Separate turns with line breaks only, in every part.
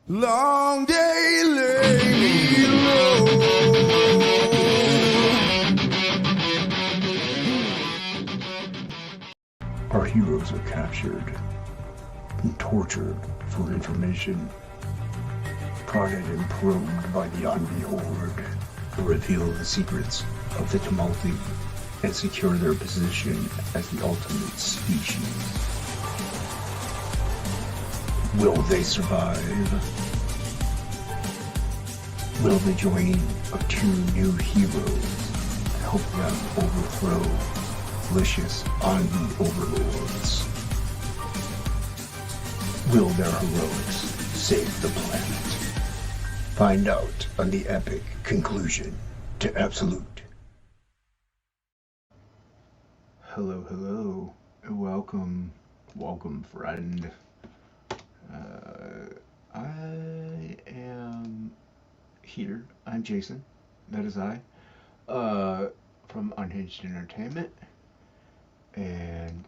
Long day lay me low.
Our heroes are captured and tortured for information, prodded and probed by the Envy Horde to reveal the secrets of the Tumulti and secure their position as the ultimate species. Will they survive? Will the joining of two new heroes help them overthrow malicious Envy overlords? Will their heroics save the planet? Find out on the epic conclusion to Absolute. Hello, hello, and welcome, friend. I am here. I'm Jason. That is I. From Unhinged Entertainment. And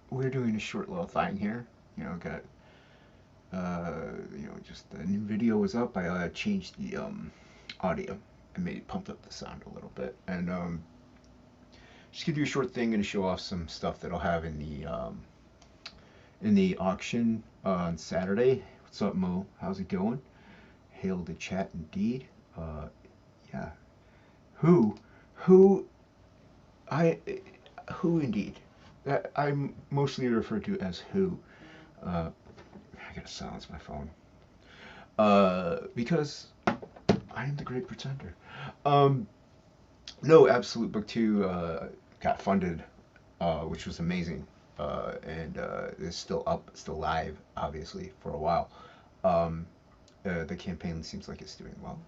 we're doing a short little thing here. Got just the new video was up. I changed the audio. I pumped up the sound a little bit, and just give you a short thing and show off some stuff that I'll have in the auction on Saturday. What's up, Mo? How's it going? Hail to chat indeed. Yeah. Who indeed? I'm mostly referred to as who. I gotta silence my phone. Because I am the great pretender. No, Absolute Book 2 got funded, which was amazing. And it's still up, still live, obviously, for a while. The campaign seems like it's doing well.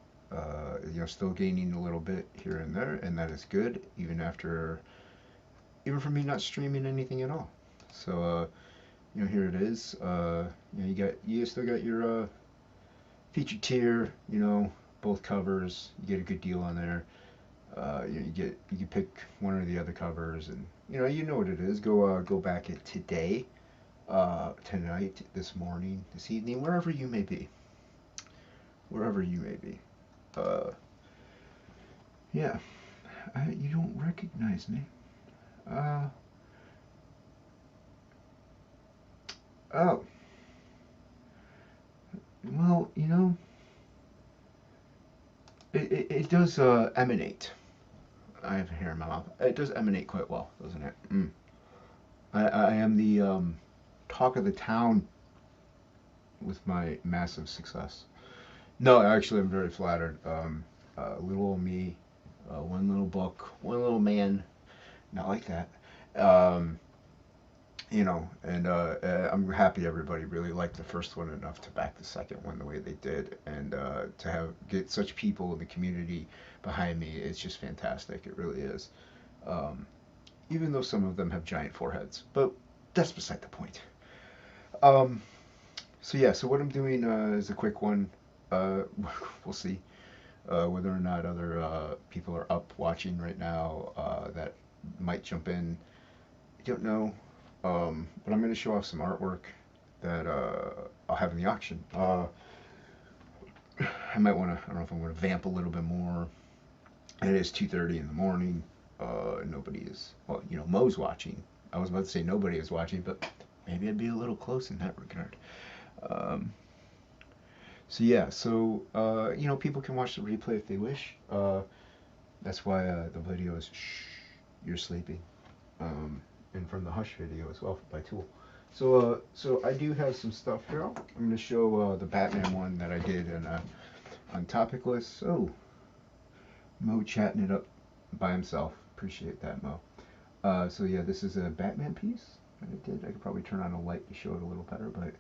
Still gaining a little bit here and there, and that is good, even for me not streaming anything at all. So, here it is. You still got your feature tier. Both covers. You get a good deal on there. You can pick one or the other covers, and you know what it is. Go back it today, tonight, this morning, this evening, wherever you may be. Yeah, you don't recognize me. Oh, well, it does emanate. I have hair in my mouth. It does emanate quite well, doesn't it? I am the talk of the town with my massive success. No, actually, I'm very flattered. Little old me, one little book, one little man, not like that. And I'm happy everybody really liked the first one enough to back the second one the way they did, and to get such people in the community behind me, it's just fantastic. It really is. Even though some of them have giant foreheads, but that's beside the point. So what I'm doing is a quick one. We'll see whether or not other people are up watching right now that might jump in. I don't know. But I'm going to show off some artwork that I'll have in the auction. I don't know if I'm going to vamp a little bit more. It is 2:30 in the morning. Nobody is, Mo's watching. I was about to say nobody is watching, but maybe I'd be a little close in that regard. People can watch the replay if they wish. That's why the video is shh, you're sleeping. And from the Hush video as well by Tool. So I do have some stuff here. I'm going to show the Batman one that I did on Topic List. Oh, Mo chatting it up by himself. Appreciate that, Mo. This is a Batman piece that I did. I could probably turn on a light to show it a little better, but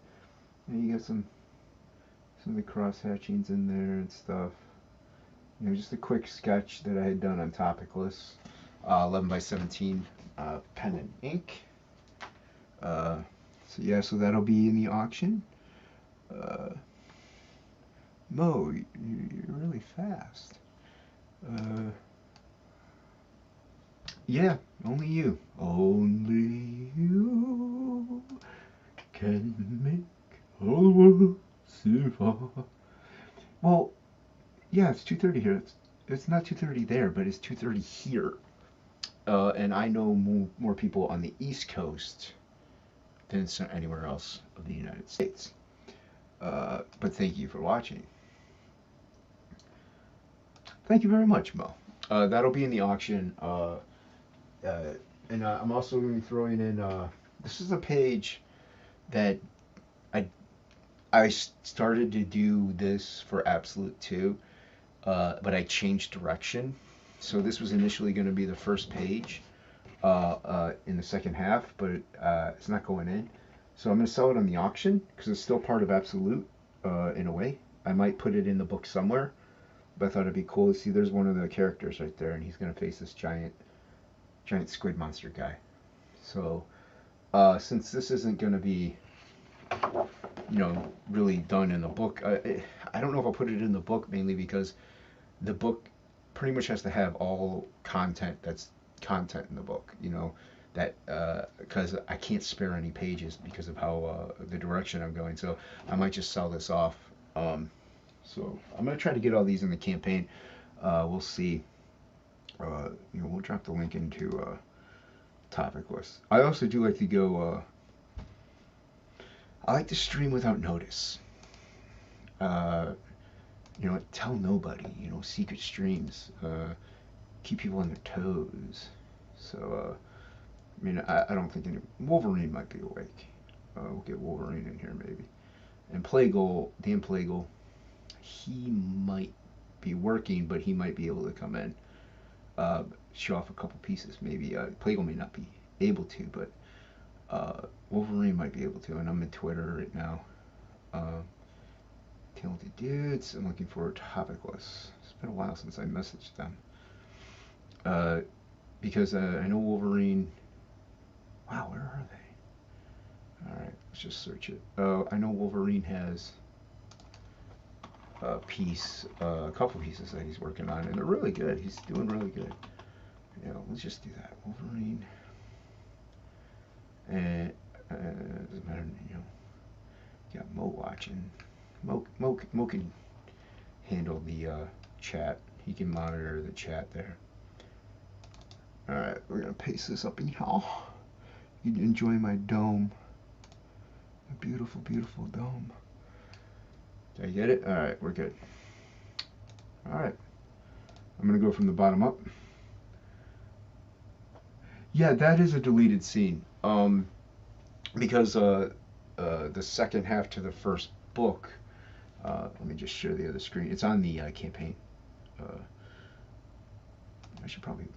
you got some of the cross hatchings in there and stuff. Just a quick sketch that I had done on Topic List. 11 by 17 pen and ink. So that'll be in the auction. Mo, you're really fast. Yeah, only you can make all the world Silver. Well, yeah, it's 2:30 here. It's not 2:30 there, but it's 2:30 here. And I know more people on the East Coast than anywhere else of the United States. But thank you for watching. Thank you very much, Mo. That'll be in the auction. Uh, and I'm also going to be throwing in. This is a page that I I started to do this for Absolute 2, but I changed direction. So this was initially going to be the first page in the second half, but it's not going in. So I'm going to sell it on the auction because it's still part of Absolute in a way. I might put it in the book somewhere, but I thought it'd be cool to see. There's one of the characters right there, and he's going to face this giant squid monster guy. So since this isn't going to be really done in the book, I don't know if I'll put it in the book, mainly because the book pretty much has to have all content that's content in the book, that because I can't spare any pages because of how the direction I'm going. So I might just sell this off. So I'm gonna try to get all these in the campaign. We'll see. We'll drop the link into topic list. I also do like to go. I like to stream without notice. Tell nobody. Secret streams. Keep people on their toes. So, I don't think Wolverine might be awake. We'll get Wolverine in here maybe. And Dan Plagle, he might be working, but he might be able to come in, show off a couple pieces. Maybe Plagle may not be able to, but Wolverine might be able to. And I'm in Twitter right now. Talented dudes. I'm looking for topic lists. It's been a while since I messaged them. Because I know Wolverine. Wow, where are they? All right, let's just search it. I know Wolverine has a couple pieces that he's working on, and they're really good. He's doing really good. Let's just do that. Wolverine. And doesn't matter, got Mo watching. Mo can handle the chat. He can monitor the chat there. Alright, we're gonna paste this up in here. You can enjoy my dome. A beautiful, beautiful dome. Did I get it? Alright, we're good. Alright. I'm gonna go from the bottom up. Yeah, that is a deleted scene. Because the second half to the first book, let me just share the other screen. It's on the campaign. I should probably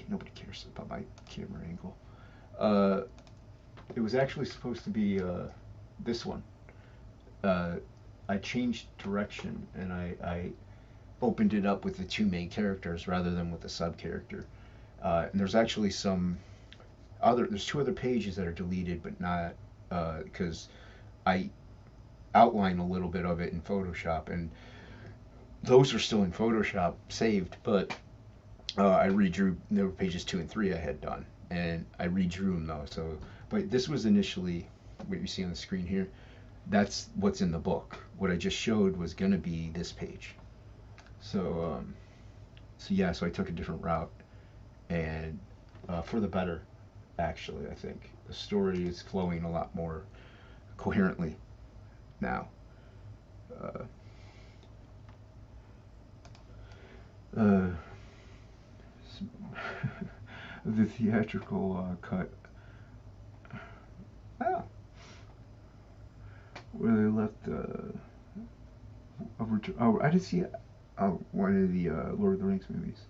nobody cares about my camera angle. It was actually supposed to be this one. I changed direction and I opened it up with the two main characters rather than with the sub character. And there's actually there's two other pages that are deleted, but not because I outline a little bit of it in Photoshop, and those are still in Photoshop saved, but I redrew. There were pages 2 and 3 I had done, and I redrew them though. So, but this was initially what you see on the screen here. That's what's in the book. What I just showed was gonna be this page. So, so I took a different route, and for the better, actually. I think the story is flowing a lot more coherently now. The theatrical cut. Oh. Where they left I did see one of the Lord of the Rings movies.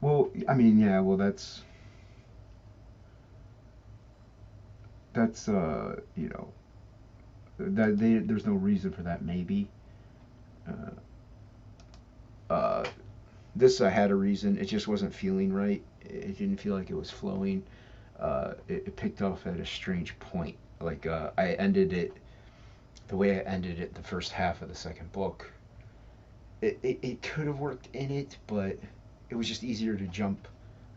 Well, yeah, well that's there's no reason for that maybe. This I had a reason. It just wasn't feeling right. It didn't feel like it was flowing. It picked off at a strange point. Like I ended it the way I ended it the first half of the second book. It could have worked in it, but it was just easier to jump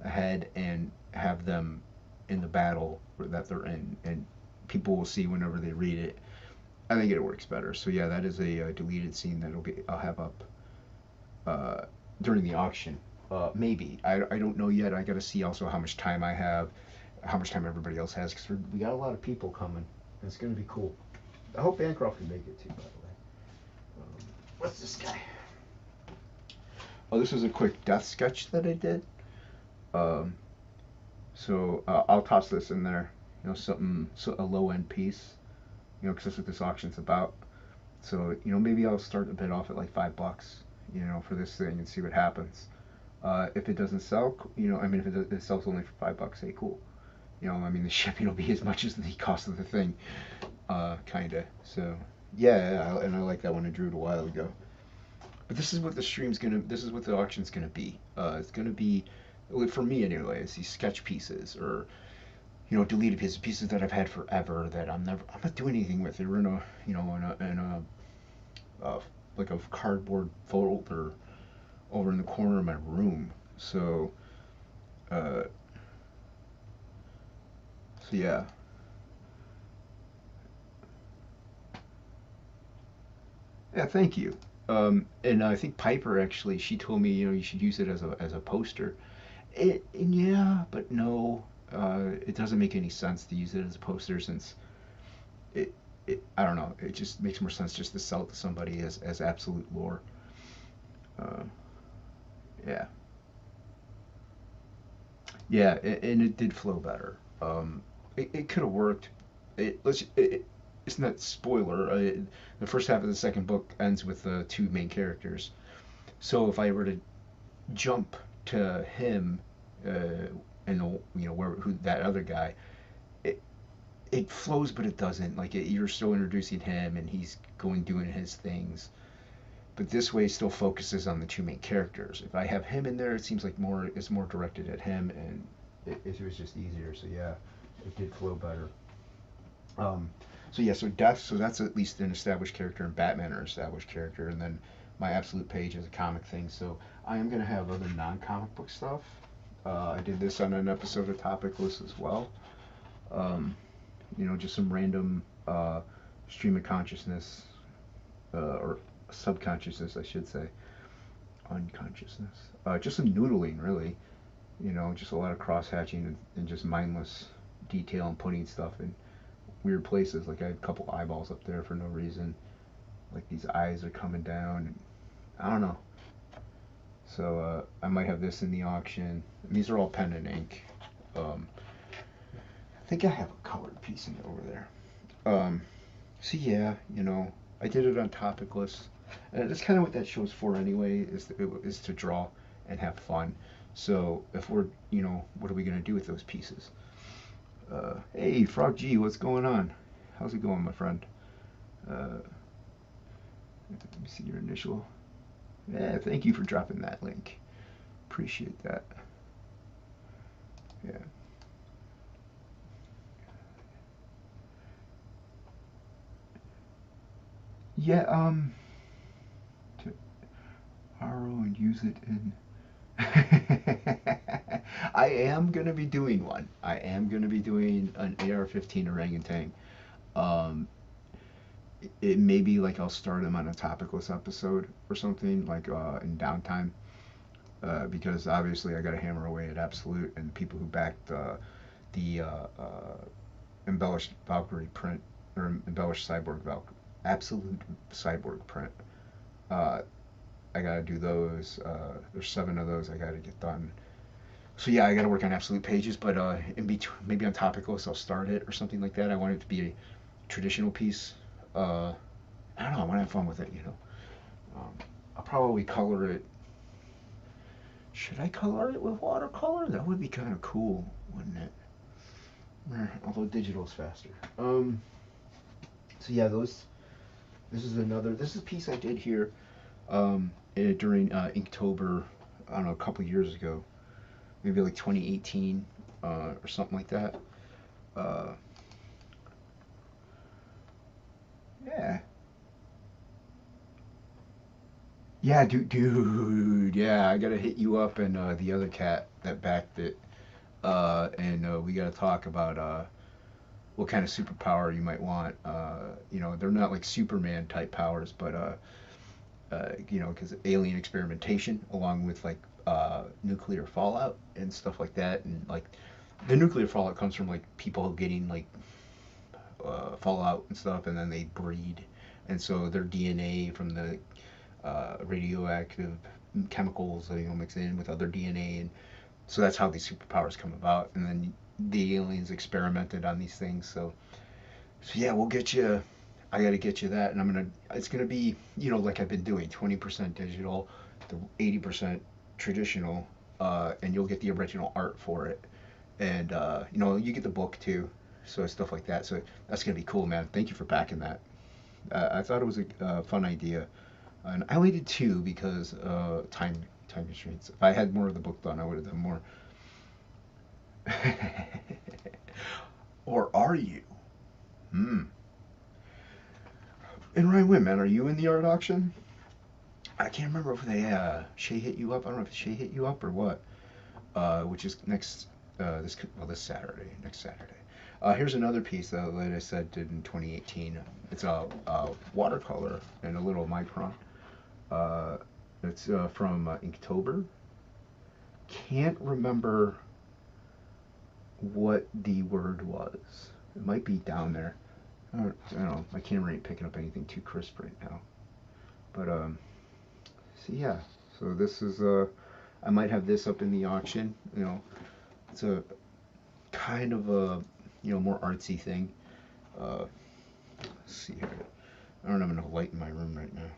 ahead and have them in the battle that they're in, and people will see whenever they read it. I think it works better. So yeah, that is a, deleted scene I'll have up uh, during the auction. Maybe I don't know yet. I got to see also how much time I have, how much time everybody else has, because we got a lot of people coming. It's gonna be cool. I hope Bancroft can make it too. By the way, what's this guy? Oh, this was a quick death sketch that I did. Um, so I'll toss this in there. You know, something, so a low end piece. You know, because that's what this auction's about. So you know, maybe I'll start a bit off at like $5. You know, for this thing and see what happens. If it doesn't sell, you know, I mean, if it sells only for $5, hey, cool. You know, I mean, the shipping will be as much as the cost of the thing, kinda. So, yeah, and I like that one I drew it a while ago. But this is what this is what the auction's gonna be. It's gonna be, well, for me anyway, it's these sketch pieces or, you know, deleted pieces that I've had forever that I'm not doing anything with. They're in a, you know, uh, like a cardboard folder over in the corner of my room. Uh, so yeah. Yeah, thank you. And I think Piper actually, she told me, you know, you should use it as a poster. And yeah, but no, it doesn't make any sense to use it as a poster since it, I don't know, it just makes more sense just to sell it to somebody as absolute lore. Uh, yeah, yeah, and it did flow better. It could have worked. It's not spoiler. The first half of the second book ends with the two main characters. So if I were to jump to him, and you know who that other guy, it it flows, but it doesn't. Like you're still introducing him, and he's going doing his things. But this way, still focuses on the two main characters. If I have him in there, it seems like more it's more directed at him, and it was just easier. So yeah, it did flow better. Um, so yeah, so Death, so that's at least an established character, and Batman are an established character, and then my absolute page is a comic thing. So I am gonna have other non-comic book stuff. I did this on an episode of Topic List as well. Um, you know, just some random stream of consciousness, or subconsciousness, I should say, unconsciousness. Just some noodling, really. You know, just a lot of cross hatching and just mindless detail and putting stuff in weird places. Like I had a couple eyeballs up there for no reason. Like these eyes are coming down. And I don't know. So I might have this in the auction. And these are all pen and ink. I think I have a colored piece in over there. Um, so yeah, you know, I did it on Topic List, and that's kind of what that show's for anyway. Is to draw and have fun. So if we're, you know, what are we gonna do with those pieces? Hey, Frog G, what's going on? How's it going, my friend? Let me see your initial. Yeah, thank you for dropping that link. Appreciate that. Yeah. Yeah, to borrow and use it in. I am gonna be doing one. I am gonna be doing an AR-15 orangutan. Um, it may be like I'll start them on a topicless episode or something like in downtime, because obviously I got to hammer away at Absolute and people who backed the embellished Valkyrie print or embellished Cyborg Valkyrie, Absolute Cyborg print. Uh, I gotta do those. There's 7 of those I gotta get done. So yeah, I gotta work on Absolute pages, but in between, maybe on Topicless, I'll start it or something like that. I want it to be a traditional piece. Uh, I don't know. I want to have fun with it, you know. I'll probably color it. Should I color it with watercolor? That would be kind of cool, wouldn't it? Although digital is faster. So yeah, those. This is another. This is a piece I did here during Inktober. I don't know, a couple years ago, maybe like 2018 or something like that. Uh, yeah, yeah, dude, yeah. I gotta hit you up and the other cat. that backed it, and we got to talk about what kind of superpower you might want. You know, they're not like Superman type powers, but you know, because alien experimentation, along with like nuclear fallout and stuff like that, and like the nuclear fallout comes from like people getting like fallout and stuff, and then they breed, and so their DNA from the radioactive chemicals, you know, mix in with other DNA, and so that's how these superpowers come about. And then the aliens experimented on these things. So yeah, we'll get you. I got to get you that, and I'm gonna. It's gonna be, you know, like I've been doing, 20% digital, the 80% traditional, and you'll get the original art for it, and you know, you get the book too, so stuff like that. So that's gonna be cool, man. Thank you for backing that. I thought it was a fun idea, and I only did two because time constraints. If I had more of the book done, I would have done more. Or are you? Hmm. And Ryan Wim, man, are you in the art auction? I can't remember if they Shay hit you up. I don't know if Shay hit you up or what. Which is next this Saturday, next Saturday. Here's another piece that, like I said, did in 2018. It's a watercolor and a little micron. Uh, it's from Inktober. Can't remember what the word was. It might be down there. I don't know. My camera ain't picking up anything too crisp right now. But so yeah. So this is I might have this up in the auction. You know, it's a kind of a, you know, more artsy thing. Let's see here. I don't have enough light in my room right now.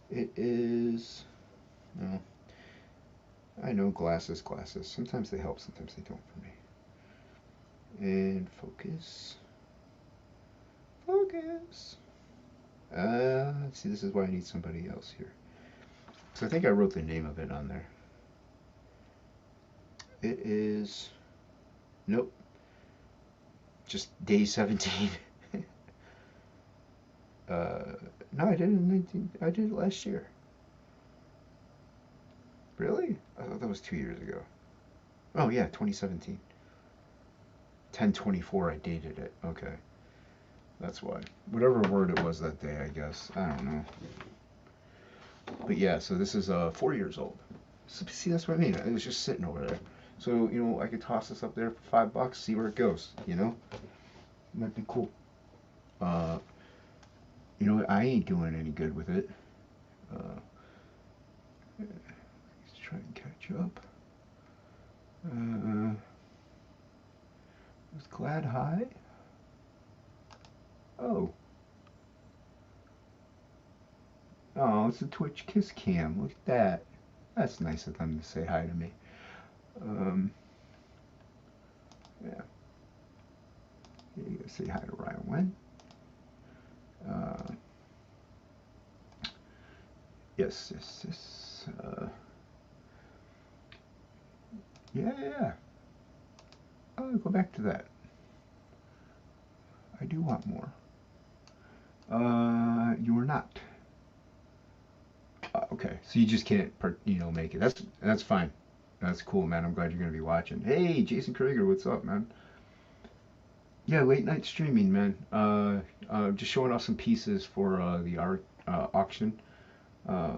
It is. No, I know glasses. Sometimes they help. Sometimes they don't for me. And focus. Focus. Let's see, this is why I need somebody else here. So I think I wrote the name of it on there. It is. Nope. Just day 17. No, I did it in 19. I did it last year. Really? I thought that was 2 years ago. Oh yeah, 2017. 10/24. I dated it. Okay, that's why. Whatever word it was that day, I guess. I don't know. But yeah, so this is 4 years old. So, see, that's what I mean. It was just sitting over there. So, you know, I could toss this up there for $5, see where it goes. You know, might be cool. Uh, you know what? I ain't doing any good with it. Let's try and catch up. Was Glad high? Oh. Oh, it's a Twitch kiss cam. Look at that. That's nice of them to say hi to me. Yeah. You gotta say hi to Ryan Wen. Yes. Yeah. Oh, go back to that. I do want more. You are not. Okay, so you just can't, you know, make it. That's fine. That's cool, man. I'm glad you're gonna be watching. Hey, Jason Krieger, what's up, man? Yeah, late night streaming, man. Just showing off some pieces for the art auction. Uh,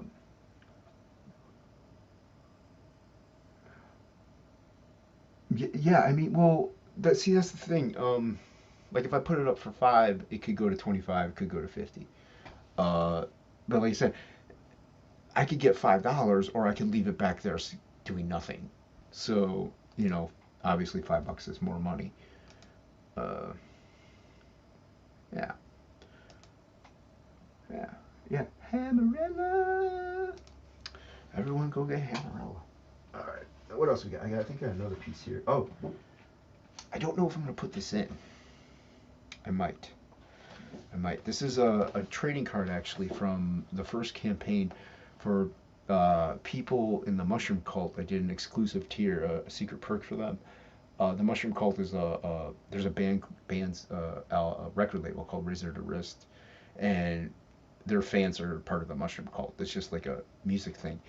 yeah, I mean, well, that's the thing. Like if I put it up for 5, it could go to 25, it could go to 50. Uh, but like I said, I could get $5, or I could leave it back there doing nothing. So, you know, obviously $5 is more money. Uh, yeah, yeah, yeah. Hammerella. Everyone go get Hammerella. All right. What else we got? I think I got another piece here. Oh, I don't know if I'm gonna put this in. I might. This is a trading card actually from the first campaign for people in the Mushroom Cult. I did an exclusive tier, a secret perk for them. The Mushroom Cult is there's a band's a record label called Razor to Wrist, and their fans are part of the Mushroom Cult. It's just like a music thing.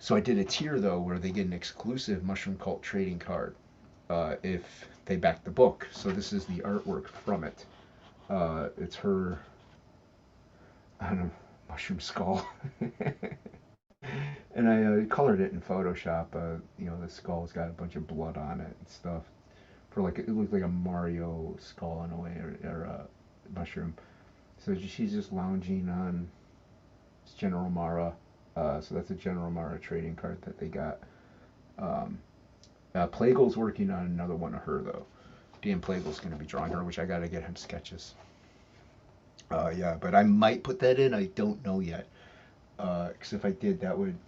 So I did a tier though where they get an exclusive Mushroom Cult trading card if they back the book. So this is the artwork from it. It's her, I don't know, mushroom skull. And I colored it in Photoshop. The skull's got a bunch of blood on it and stuff. For like, it looked like a Mario skull in a way, or a mushroom. So she's just lounging on General Mara. So that's a General Mara trading card that they got. Um, Plague's working on another one of her though. Dan Plague's going to be drawing her, which I got to get him sketches. Yeah, but I might put that in. I don't know yet. Because if I did, that would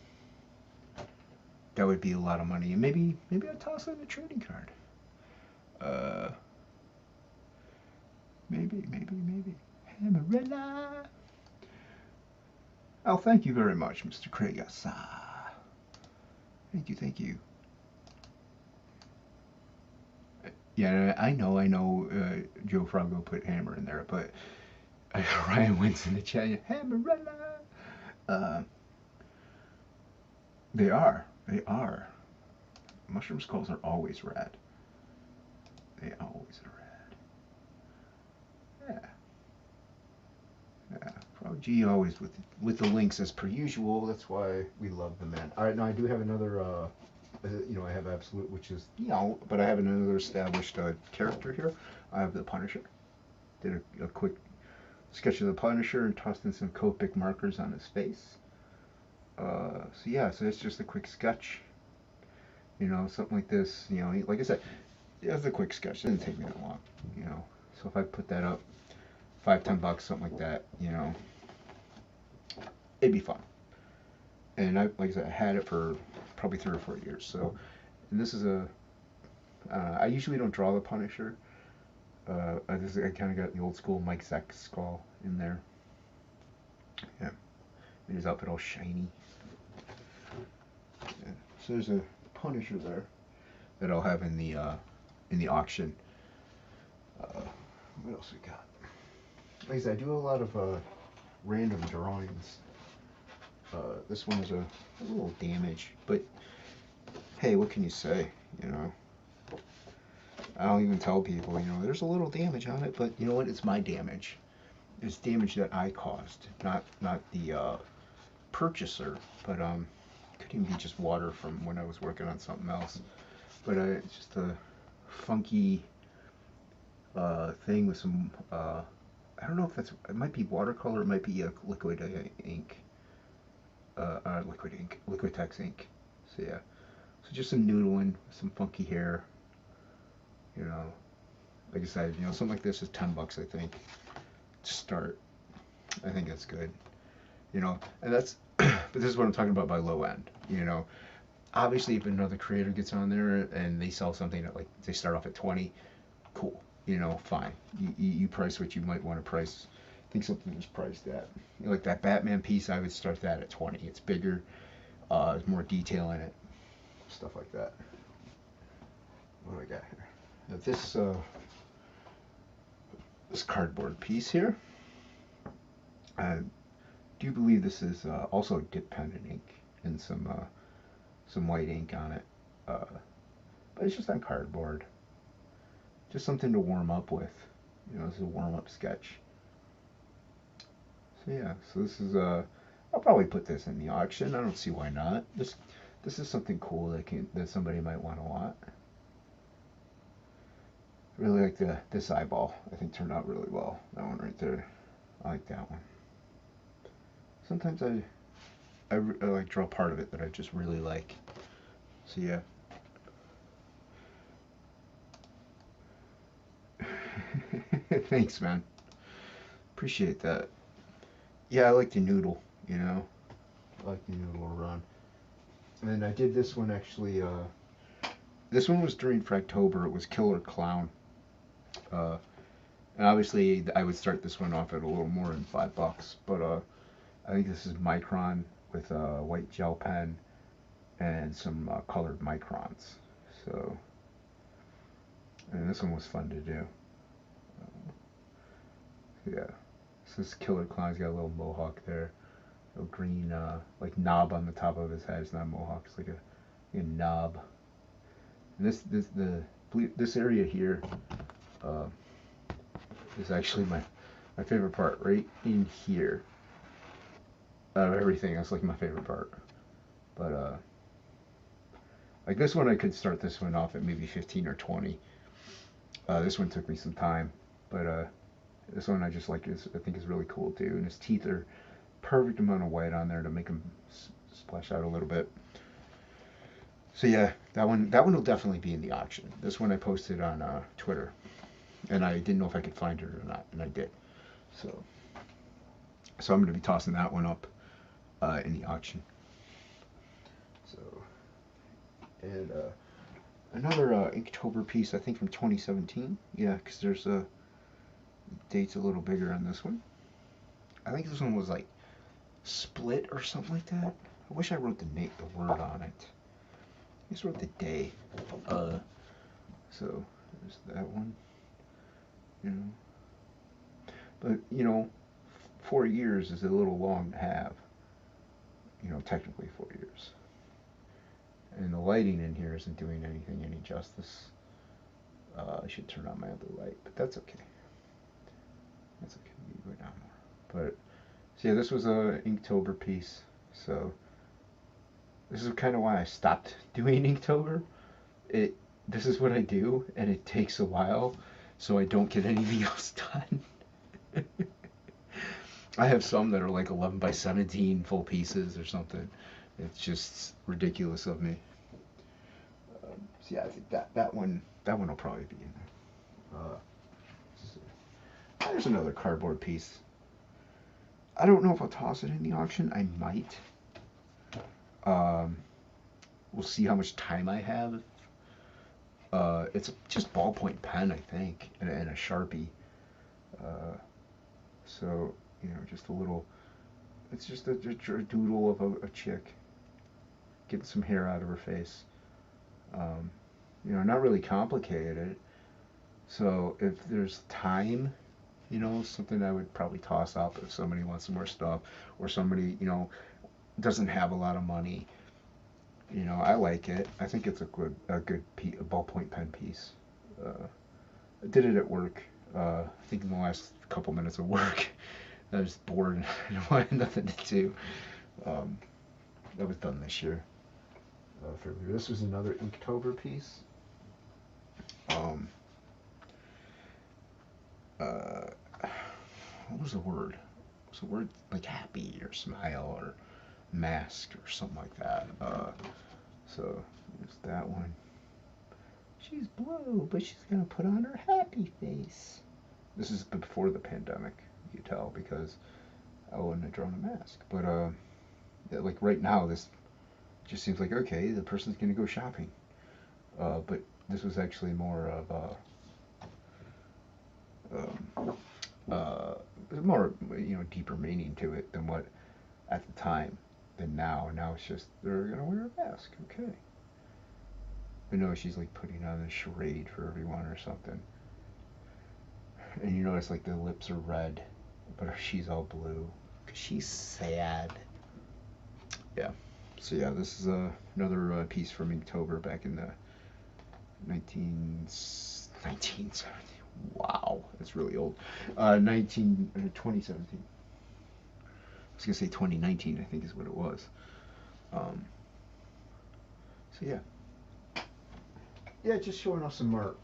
be a lot of money, and maybe I'd toss in a trading card. Uh, maybe. Hammerella. Oh, thank you very much, Mr. Craig. Thank you. Yeah, I know. Joe Froggo put hammer in there, but Ryan wins in the chat. Hammerella. Uh, they are. They are. Mushroom skulls are always rad. They always are rad. Yeah. Frog G always with the links as per usual. That's why we love the man. All right, now I do have another. I have Absolute, which is but I have another established character here. I have the Punisher. Did a quick sketch of the Punisher and tossed in some Copic markers on his face. So it's just a quick sketch. Something like this. Like I said, it's a quick sketch. It didn't take me that long. So if I put that up, $5-10, something like that, it'd be fun. And like I said, I had it for probably 3 or 4 years. So, and this is I usually don't draw the Punisher. I kind of got the old school Mike Zeck skull in there. Yeah, and his outfit all shiny. Yeah. So there's a Punisher there that I'll have in the auction. What else we got? Like I said, I do a lot of random drawings. This one is a little damage, but hey, what can you say? I don't even tell people, there's a little damage on it, but you know what? It's my damage. It's damage that I caused, not the purchaser. But could even be just water from when I was working on something else. But it's just a funky thing with some. I don't know if it might be watercolor, it might be liquid ink. Liquid text ink. So yeah, so just some noodling, some funky hair. Like I said, something like this is $10, I think, to start. I think that's good. And that's, but this is what I'm talking about by low end. Obviously, if another creator gets on there and they sell something at they start off at 20, cool. Fine. You price what you might want to price. I think something is priced at. Like that Batman piece, I would start that at 20. It's bigger. There's more detail in it. Stuff like that. What do I got here? Now this cardboard piece here. I do believe this is also dip pen and ink and some white ink on it. But it's just on cardboard. Just something to warm up with. This is a warm-up sketch. So yeah, so this is I'll probably put this in the auction. I don't see why not. This is something cool that somebody might want to want. Really like this eyeball. I think turned out really well. That one right there. I like that one. Sometimes I like draw part of it that I just really like. So yeah. Thanks, man. Appreciate that. Yeah, I like the noodle, I like the noodle run. And I did this one actually, this one was during Fractober. It was Killer Clown. And obviously I would start this one off at a little more than $5. But I think this is Micron with a white gel pen and some colored microns. So, and this one was fun to do. Yeah. So this Killer Clown's got a little mohawk there. a green like knob on the top of his head. It's not a mohawk. It's like a knob. And this area here uh, is actually my favorite part. Right in here, out of everything, that's like my favorite part. But like this one, I could start this one off at maybe 15 or 20. This one took me some time, but this one I just like. I think is really cool too. And his teeth are perfect amount of white on there to make them splash out a little bit. So yeah, that one will definitely be in the auction. This one I posted on Twitter, and I didn't know if I could find it or not, and I did. So I'm going to be tossing that one up in the auction. So and another Inktober piece, I think from 2017. Yeah, because there's a date's a little bigger on this one. I think this one was like split or something like that. I wish I wrote the word on it. I just wrote the day. So there's that one. You know, but 4 years is a little long to have. Technically 4 years. And the lighting in here isn't doing anything any justice. I should turn on my other light, but that's okay. That's okay. Maybe go down more. But so yeah, this was a Inktober piece. So this is kind of why I stopped doing Inktober. This is what I do, and it takes a while, so I don't get anything else done. I have some that are like 11 by 17 full pieces or something. It's just ridiculous of me. So yeah, I think that one will probably be in there. There's another cardboard piece. I don't know if I'll toss it in the auction. I might. We'll see how much time I have. It's just ballpoint pen, I think, and a Sharpie. So just a little. It's just a doodle of a chick getting some hair out of her face. Not really complicated. So if there's time, something I would probably toss up if somebody wants some more stuff, or somebody doesn't have a lot of money. I like it. I think it's a good ballpoint pen piece. I did it at work. I think in the last couple minutes of work, I was bored and I wanted nothing to do. That was done this year. This was another Inktober piece. What was the word? Was the word like happy or smile or mask or something like that? So there's that one. She's blue, but she's gonna put on her happy face. This is before the pandemic, you tell, because I wouldn't have drawn a mask. But like right now, this just seems like okay, the person's gonna go shopping. But this was actually more of more deeper meaning to it than what at the time than now. Now it's just they're gonna wear a mask, okay. But no, she's like putting on a charade for everyone or something. And you notice like the lips are red, but she's all blue because she's sad. Yeah. So yeah, this is another piece from Inktober back in the 1917. Wow, that's really old. 2017. I was gonna say 2019. I think is what it was. So yeah, just showing off some art.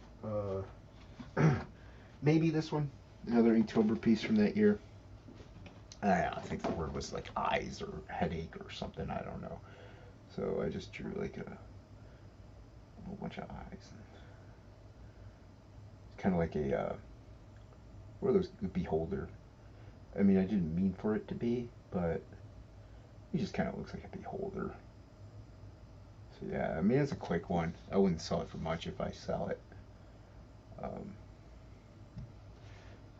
Maybe this one, another Inktober piece from that year. I think the word was like eyes or headache or something. I don't know. So I just drew like a whole bunch of eyes. It's kind of like what are those? The beholder. I mean, I didn't mean for it to be, but it just kind of looks like a beholder. So yeah, I mean, it's a quick one. I wouldn't sell it for much if I sell it.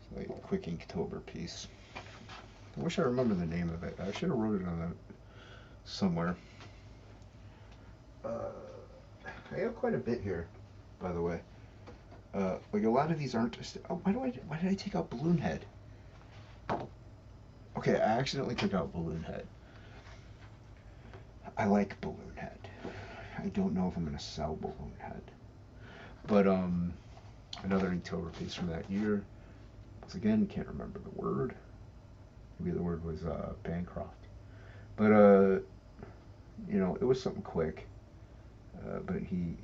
It's like a quick Inktober piece. I wish I remember the name of it. I should have wrote it on that somewhere. I have quite a bit here, by the way. Like a lot of these aren't. Why did I take out Balloon Head? Okay, I accidentally took out Balloon Head. I like Balloon Head. I don't know if I'm gonna sell Balloon Head, but another Inktober piece from that year. Once again, can't remember the word. Maybe the word was Bancroft, but it was something quick. But he,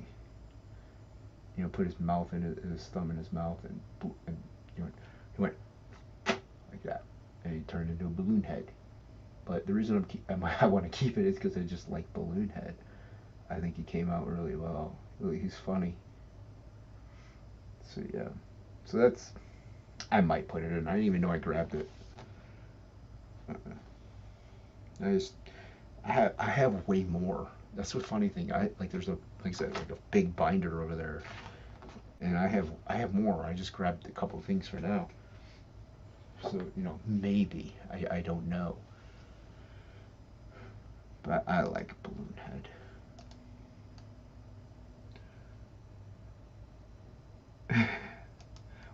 put his mouth in his thumb in his mouth and he went like that, and he turned into a balloon head. But the reason I want to keep it is because I just like Balloon Head. I think he came out really well. Really, he's funny. So yeah, so that's I might put it in. I didn't even know I grabbed it. I just I have way more. That's the funny thing. I like there's a like I said like a big binder over there, and I have more. I just grabbed a couple of things for now. So maybe I don't know, but I like Balloon Head.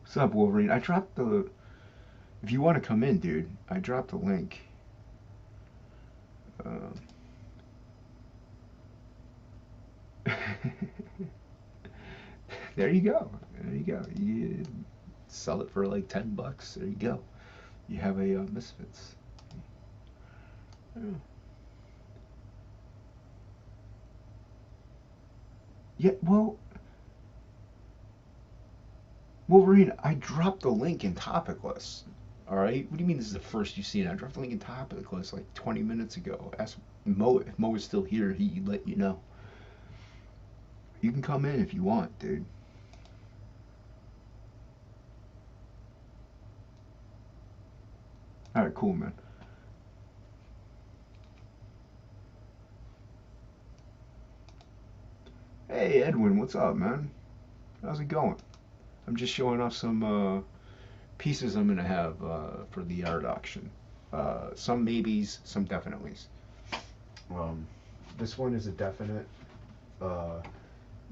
What's up, Wolverine? I dropped the. If you want to come in, dude, I dropped the link. Um, there you go. There you go. You sell it for like $10. There you go. You have a Misfits. Yeah. Yeah. Well, Wolverine, I dropped the link in topic list. All right. What do you mean this is the first you've seen? I dropped the link in topic list like 20 minutes ago. Ask Mo if Mo is still here. He'd let you know. You can come in if you want, dude. All right, cool, man. Hey, Edwin, what's up, man? How's it going? I'm just showing off some pieces I'm gonna have for the art auction. Some maybes, some definitelys. Um, this one is a definite. Uh,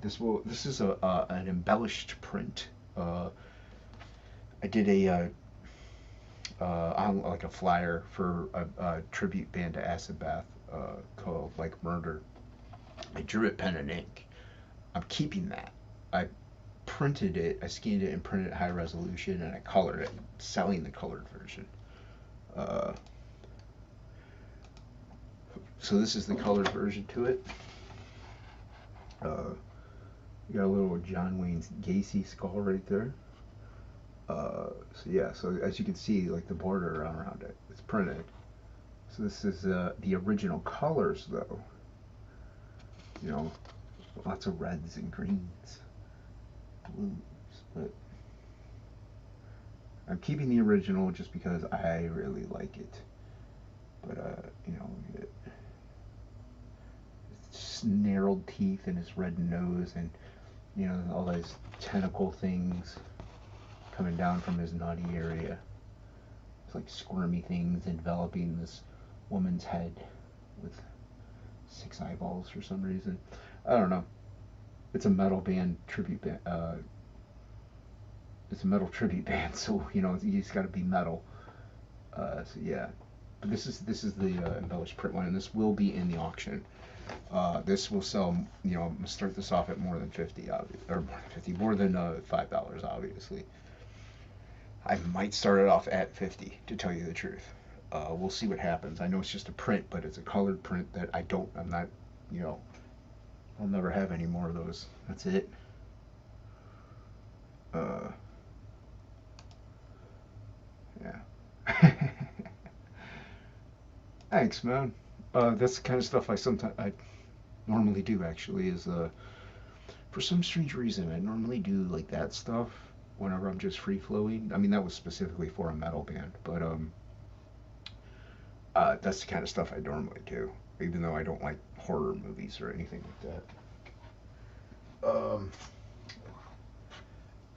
this is a an embellished print. I did on like a flyer for a tribute band to Acid Bath called like Murder. I drew it pen and ink. I'm keeping that. I printed it, I scanned it and printed it high resolution, and I colored it, selling the colored version. Uh, so this is the colored version to it. You got a little John Wayne Gacy skull right there. So yeah, so as you can see, like the border around it, it's printed. So this is the original colors, though. You know, lots of reds and greens, blues, but I'm keeping the original just because I really like it. But his narrowed teeth and his red nose, and all those tentacle things coming down from his naughty area. It's like squirmy things enveloping this woman's head with 6 eyeballs for some reason. I don't know. It's a metal band tribute band. It's a metal tribute band, so you just got to be metal. So yeah, but this is the embellished print one, and this will be in the auction. This will sell. I'm gonna start this off at more than 50, or more than 50, more than $5, obviously. I might start it off at 50, to tell you the truth. We'll see what happens. I know it's just a print, but it's a colored print that I'm not, I'll never have any more of those. That's it. Uh, yeah. Thanks, man. That's the kind of stuff I normally do, actually, is for some strange reason I normally do like that stuff whenever I'm just free flowing. I mean, that was specifically for a metal band, but that's the kind of stuff I normally do, even though I don't like horror movies or anything like that.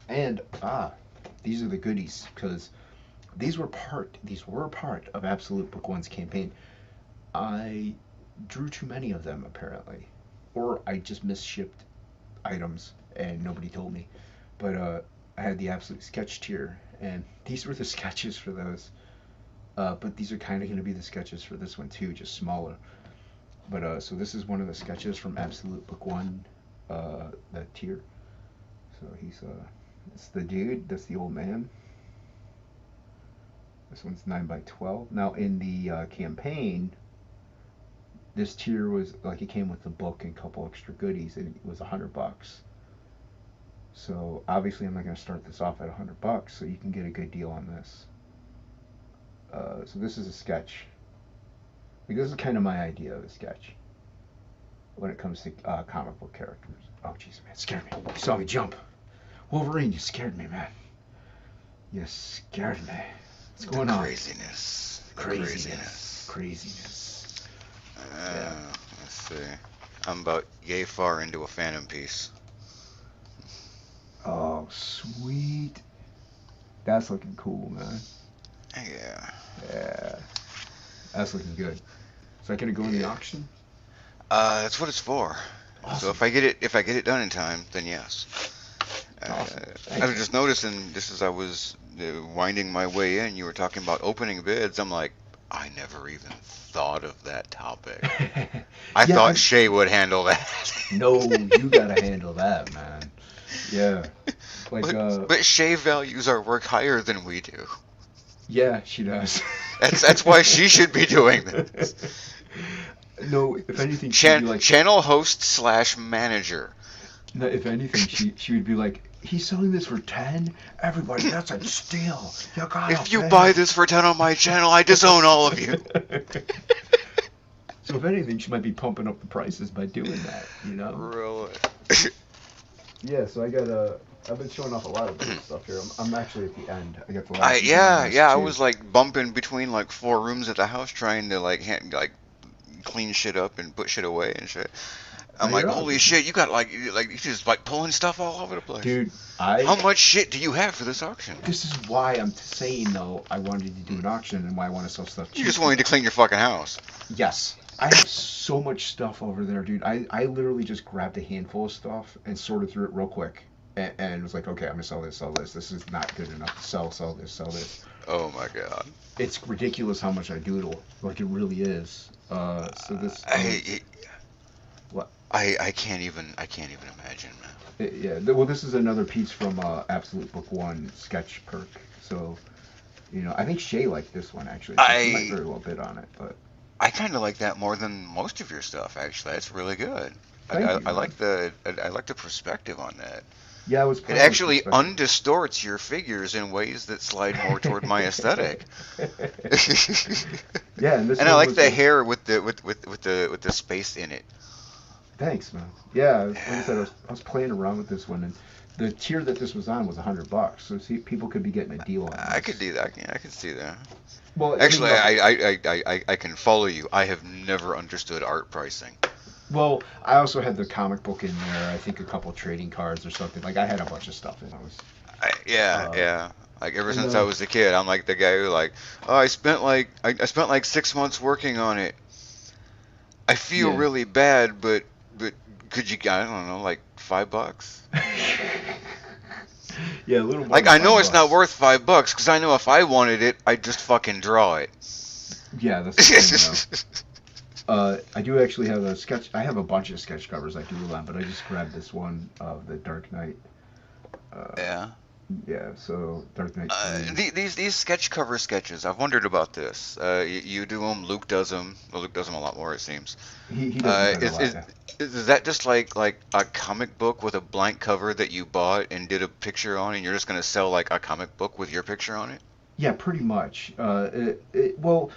And these are the goodies, because these were part of Absolute Book One's campaign. I drew too many of them, apparently, or I just misshipped items and nobody told me. But I had the Absolute Sketch tier, and these were the sketches for those. But these are kind of going to be the sketches for this one too, just smaller. But so this is one of the sketches from Absolute Book One, the tier. So he's it's the dude. That's the old man. This one's 9 by 12. Now in the campaign, this tier was like it came with the book and a couple extra goodies, and it was $100. So obviously I'm not going to start this off at $100, so you can get a good deal on this. So this is a sketch. Like, this is kind of my idea of a sketch when it comes to comic book characters. Oh jeez, man, scared me. You saw me jump. Wolverine, you scared me, man. You scared me. What's going on?
Craziness.
Craziness.
Yeah. Let's see. I'm about yay far into a Phantom piece.
Oh, sweet. That's looking cool, man.
Yeah.
Yeah. That's looking good. Is that gonna go in the auction?
That's what it's for.
Awesome.
So if I get it done in time, then yes.
Awesome.
I was just noticing, just as I was winding my way in, you were talking about opening bids. I'm like, I never even thought of that topic. I thought Shay would handle that.
No, you gotta handle that, man. Yeah. Like,
but Shay values our work higher than we do.
Yeah, she does.
That's why she should be doing this.
No, if anything, she'd be like
channel host / manager.
No, if anything, she would be like, he's selling this for 10. Everybody, that's a steal. You gotta
if you
pay.
buy this for 10 on my channel, I disown all of you.
So if anything, she might be pumping up the prices by doing that. You know.
Really.
Yeah. So I've been showing off a lot of good stuff here. I'm actually at the end. I got the last.
I was like bumping between like 4 rooms at the house trying to like clean shit up and put shit away and shit. I'm like, holy shit, you got like you just like pulling stuff all over the place.
Dude,
how much shit do you have for this auction?
This is why I'm saying though I wanted to do an auction and why I want to sell stuff cheap.
You just wanted to clean your fucking house.
Yes. I have so much stuff over there, dude. I literally just grabbed a handful of stuff and sorted through it real quick. And was like, okay, I'm going to sell this. This is not good enough to sell this.
Oh my god.
It's ridiculous how much I doodle. Like, it really is. So this... what?
I can't even imagine, man.
Yeah, well, this is another piece from Absolute Book One sketch perk. So, you know, I think Shay liked this one, actually. She might very well bid on it, but...
I kind of like that more than most of your stuff, actually. That's really good.
Thank you,
I like the perspective on that.
Yeah, it
actually undistorts your figures in ways that slide more toward my aesthetic.
Yeah, and
I like the hair with the space in it.
Thanks, man. Yeah, like I said, I was playing around with this one, and the tier that this was on was $100. So see, people could be getting a deal on this.
I could do that. I could see that.
Well,
actually, I can follow you. I have never understood art pricing.
Well, I also had the comic book in there. I think a couple trading cards or something. Like, I had a bunch of stuff in.
Yeah. Like ever since I was a kid, I'm like the guy who like, oh, I spent like 6 months working on it. I feel really bad, but could you? I don't know, like $5.
Yeah, a little more.
Like I know it's not worth $5 because I know if I wanted it, I'd just fucking draw it.
Yeah, that's the thing, I do actually have a sketch. I have a bunch of sketch covers I do on, but I just grabbed this one of the Dark Knight. Yeah, so Dark Knight.
These sketch cover sketches, I've wondered about this. You do them. Luke does them. Well, Luke does them a lot more, it seems.
He does a lot.
Is that just like a comic book with a blank cover that you bought and did a picture on, and you're just gonna sell like a comic book with your picture on it?
Yeah, pretty much. Well,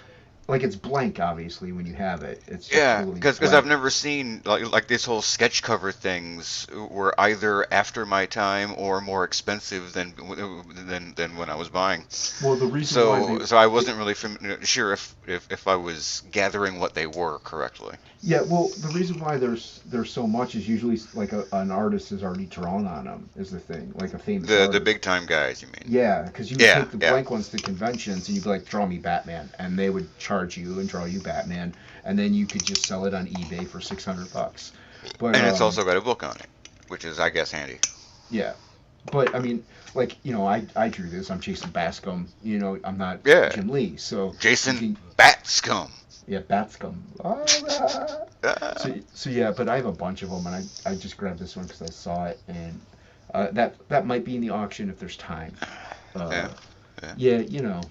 like it's blank, obviously, when you have it. It's
because I've never seen like this whole sketch cover things were either after my time or more expensive than when I was buying.
Well, the reason
so I wasn't really sure if I was gathering what they were correctly.
Yeah, well, the reason why there's so much is usually like an artist has already drawn on them is the thing, like a famous artist.
The big time guys, you mean?
Yeah, because you would take the blank ones to conventions and you'd be like, draw me Batman, and they would charge you and draw you Batman, and then you could just sell it on eBay for $600. But
and it's also got a book on it, which is, I guess, handy.
Yeah, but I mean, like, you know, I drew this. I'm Jason Bascom. You know, I'm not Jim Lee. So
Jason Batscum.
Yeah, Batscum. So yeah, but I have a bunch of them, and I just grabbed this one because I saw it, and that might be in the auction if there's time.
Yeah.
Uh,
Yeah.
yeah, you know.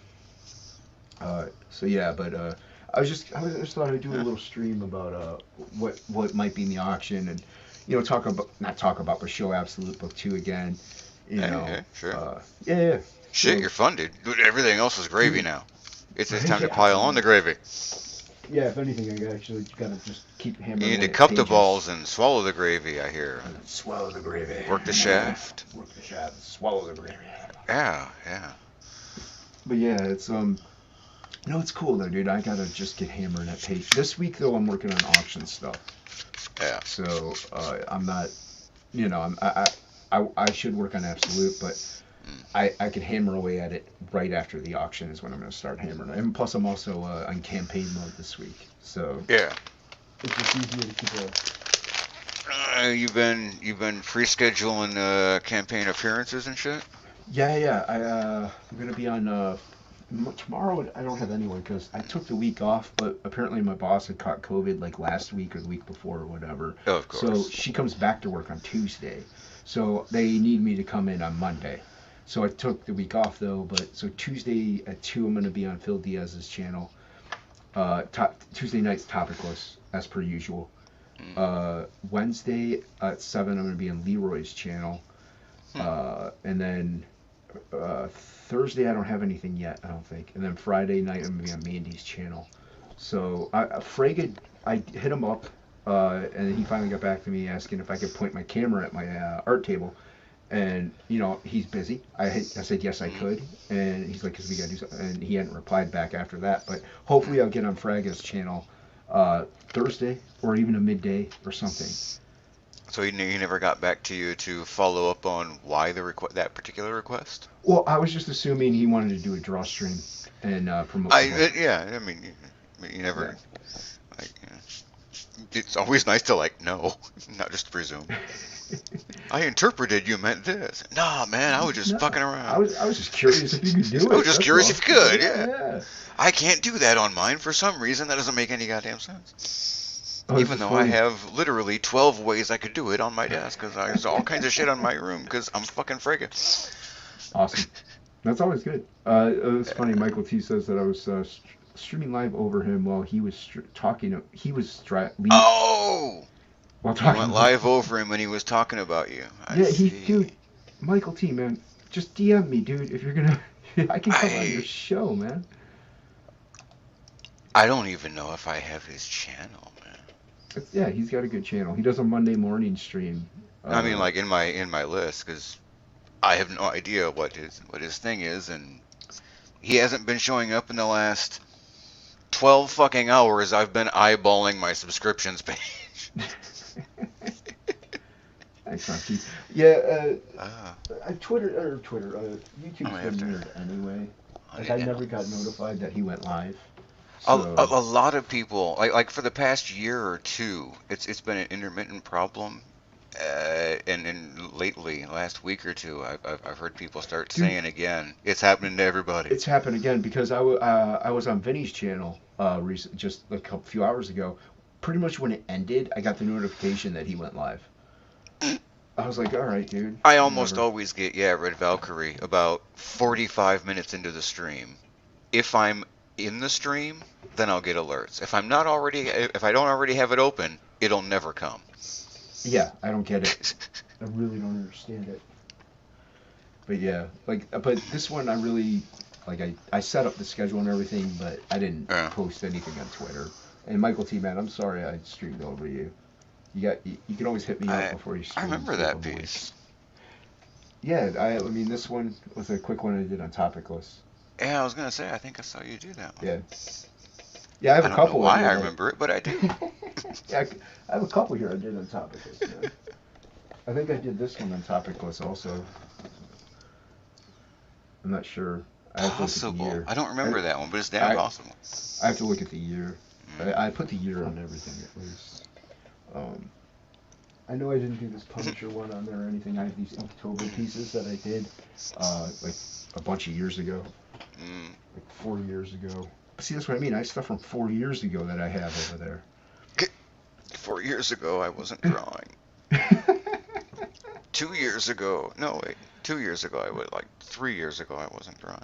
So yeah, but I just thought I'd do a
Yeah.
little stream about what might be in the auction, and talk about, not talk about, but show Absolute Book 2 again. You
Hey,
know,
hey, sure.
yeah, yeah.
Shit,
So
you're funded. Dude, everything else is gravy
dude,
now. It's time to
yeah,
pile on the gravy.
yeah. If anything, I actually gotta just keep
You
hammering
need to
away at
cup the
pages.
balls and swallow the gravy, I hear.
And then swallow the gravy.
Work the shaft.
Work the shaft. Swallow the gravy.
Yeah, yeah.
But yeah, it's no, it's cool though, dude. I gotta just get hammering at page. This week though, I'm working on auction stuff.
Yeah.
So I'm not, I should work on Absolute, but I could hammer away at it right after the auction is when I'm gonna start hammering. And plus, I'm also on campaign mode this week, so
Yeah.
it's just easier to keep a.
You've been free scheduling campaign appearances and shit?
Yeah, yeah. I'm gonna be on tomorrow. I don't have anyone because I took the week off, but apparently my boss had caught COVID like last week or the week before or whatever.
Oh, of
So
course.
she comes back to work on Tuesday. So they need me to come in on Monday. So I took the week off though, but so Tuesday at 2 I'm gonna be on Phil Diaz's channel. Tuesday night's topicless as per usual. Wednesday at 7 I'm gonna be on Leroy's channel. And then Thursday I don't have anything yet, I don't think. And then Friday night I'm gonna be on Mandy's channel. So Frege, I hit him up, and he finally got back to me asking if I could point my camera at my art table. And he's busy. I said yes I could, and he's like, because we gotta do something. And he hadn't replied back after that. But hopefully I'll get on Frege's channel Thursday or even a midday or something.
So he never got back to you to follow up on why that particular request?
Well, I was just assuming he wanted to do a draw stream and promote the book.
Yeah, I mean, you never. Like, it's always nice to know, not just presume. I interpreted you meant this. Nah, man, I was just fucking around.
I was just curious if you could do it.
I was just curious if you could.
Yeah.
Yeah. I can't do that on mine for some reason. That doesn't make any goddamn sense.
Oh,
Even though I have literally 12 ways I could do it on my desk, because there's all kinds of shit on my room, because I'm fucking Frege.
Awesome. That's always good. It was funny. Michael T says that I was streaming live over him while he was talking. He was
Oh!
While
You
talking.
went live over him when he was talking about you. I see.
Dude, Michael T, man, just DM me, dude. If you're gonna, I can come on your show, man.
I don't even know if I have his channel, man.
Yeah, he's got a good channel. He does a Monday morning stream.
I mean, like in my list, because I have no idea what his thing is, and he hasn't been showing up in the last 12 fucking hours. I've been eyeballing my subscriptions page.
Thanks, Rocky. Yeah, Twitter, YouTube's been weird anyway. Like, I never got notified that he went live. So.
A lot of people, like for the past year or two, it's been an intermittent problem. And lately, last week or two, I've heard people start saying again, it's happening to everybody.
It's happened again because I was on Vinny's channel just a few hours ago. Pretty much when it ended, I got the notification that he went live. I was like, all right, dude.
I almost always get, Red Valkyrie, about 45 minutes into the stream. If I'm in the stream, then I'll get alerts. If I don't already have it open, it'll never come.
Yeah, I don't get it. I really don't understand it. But yeah, but this one I really, I set up the schedule and everything, but I didn't post anything on Twitter. And Michael T, man, I'm sorry I streamed over you. You can always hit me up before you stream.
I remember that piece.
Yeah, I mean, this one was a quick one I did on Topicless.
Yeah, I was gonna say, I think I saw you do that one.
Yeah. Yeah, I have a couple.
I don't know why I remember it, but I do.
Yeah, I have a couple here I did on Topicless. Man. I think I did this one on Topicless also. I'm not sure.
Possible. I don't remember that one, but it's damn possible.
I have to look at the year. I put the year on everything at least. I know I didn't do this Punisher one on there or anything. I have these Inktober pieces that I did a bunch of years ago. Like 4 years ago. See, that's what I mean. I have stuff from 4 years ago that I have over there.
4 years ago, I wasn't drawing. 2 years ago, no wait, 2 years ago I was like 3 years ago I wasn't drawing.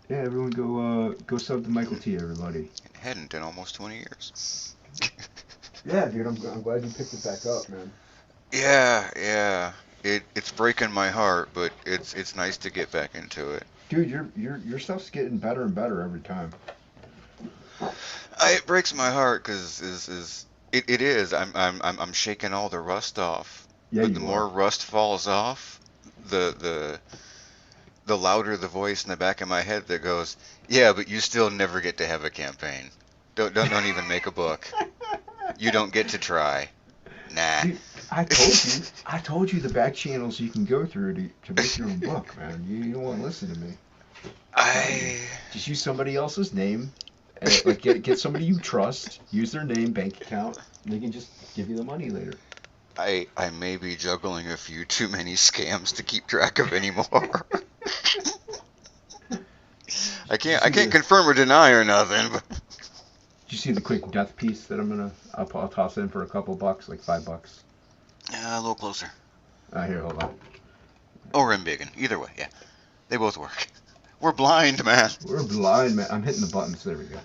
Yeah, everyone go sub to Michael T, everybody.
It hadn't in almost 20 years.
Yeah, dude, I'm glad you picked it back up, man.
Yeah. It's breaking my heart, but it's nice to get back into it.
Dude, your stuff's getting better and better every time.
It breaks my heart because it is. I'm shaking all the rust off.
Yeah,
But the more rust falls off, the louder the voice in the back of my head that goes, "Yeah, but you still never get to have a campaign. Don't even make a book. You don't get to try. Nah."
Dude, I told you the back channels you can go through to make your own book, man. You don't want to listen to me. Just use somebody else's name, and, like get somebody you trust, use their name, bank account, and they can just give you the money later.
I may be juggling a few too many scams to keep track of anymore. I can't confirm or deny or nothing. But
Did you see the quick death piece that I'll toss in for a couple bucks, like $5?
a little closer.
Here, hold on.
Or embiggen. Either way, yeah. They both work. We're blind, man.
We're blind, man. I'm hitting the buttons. There we go.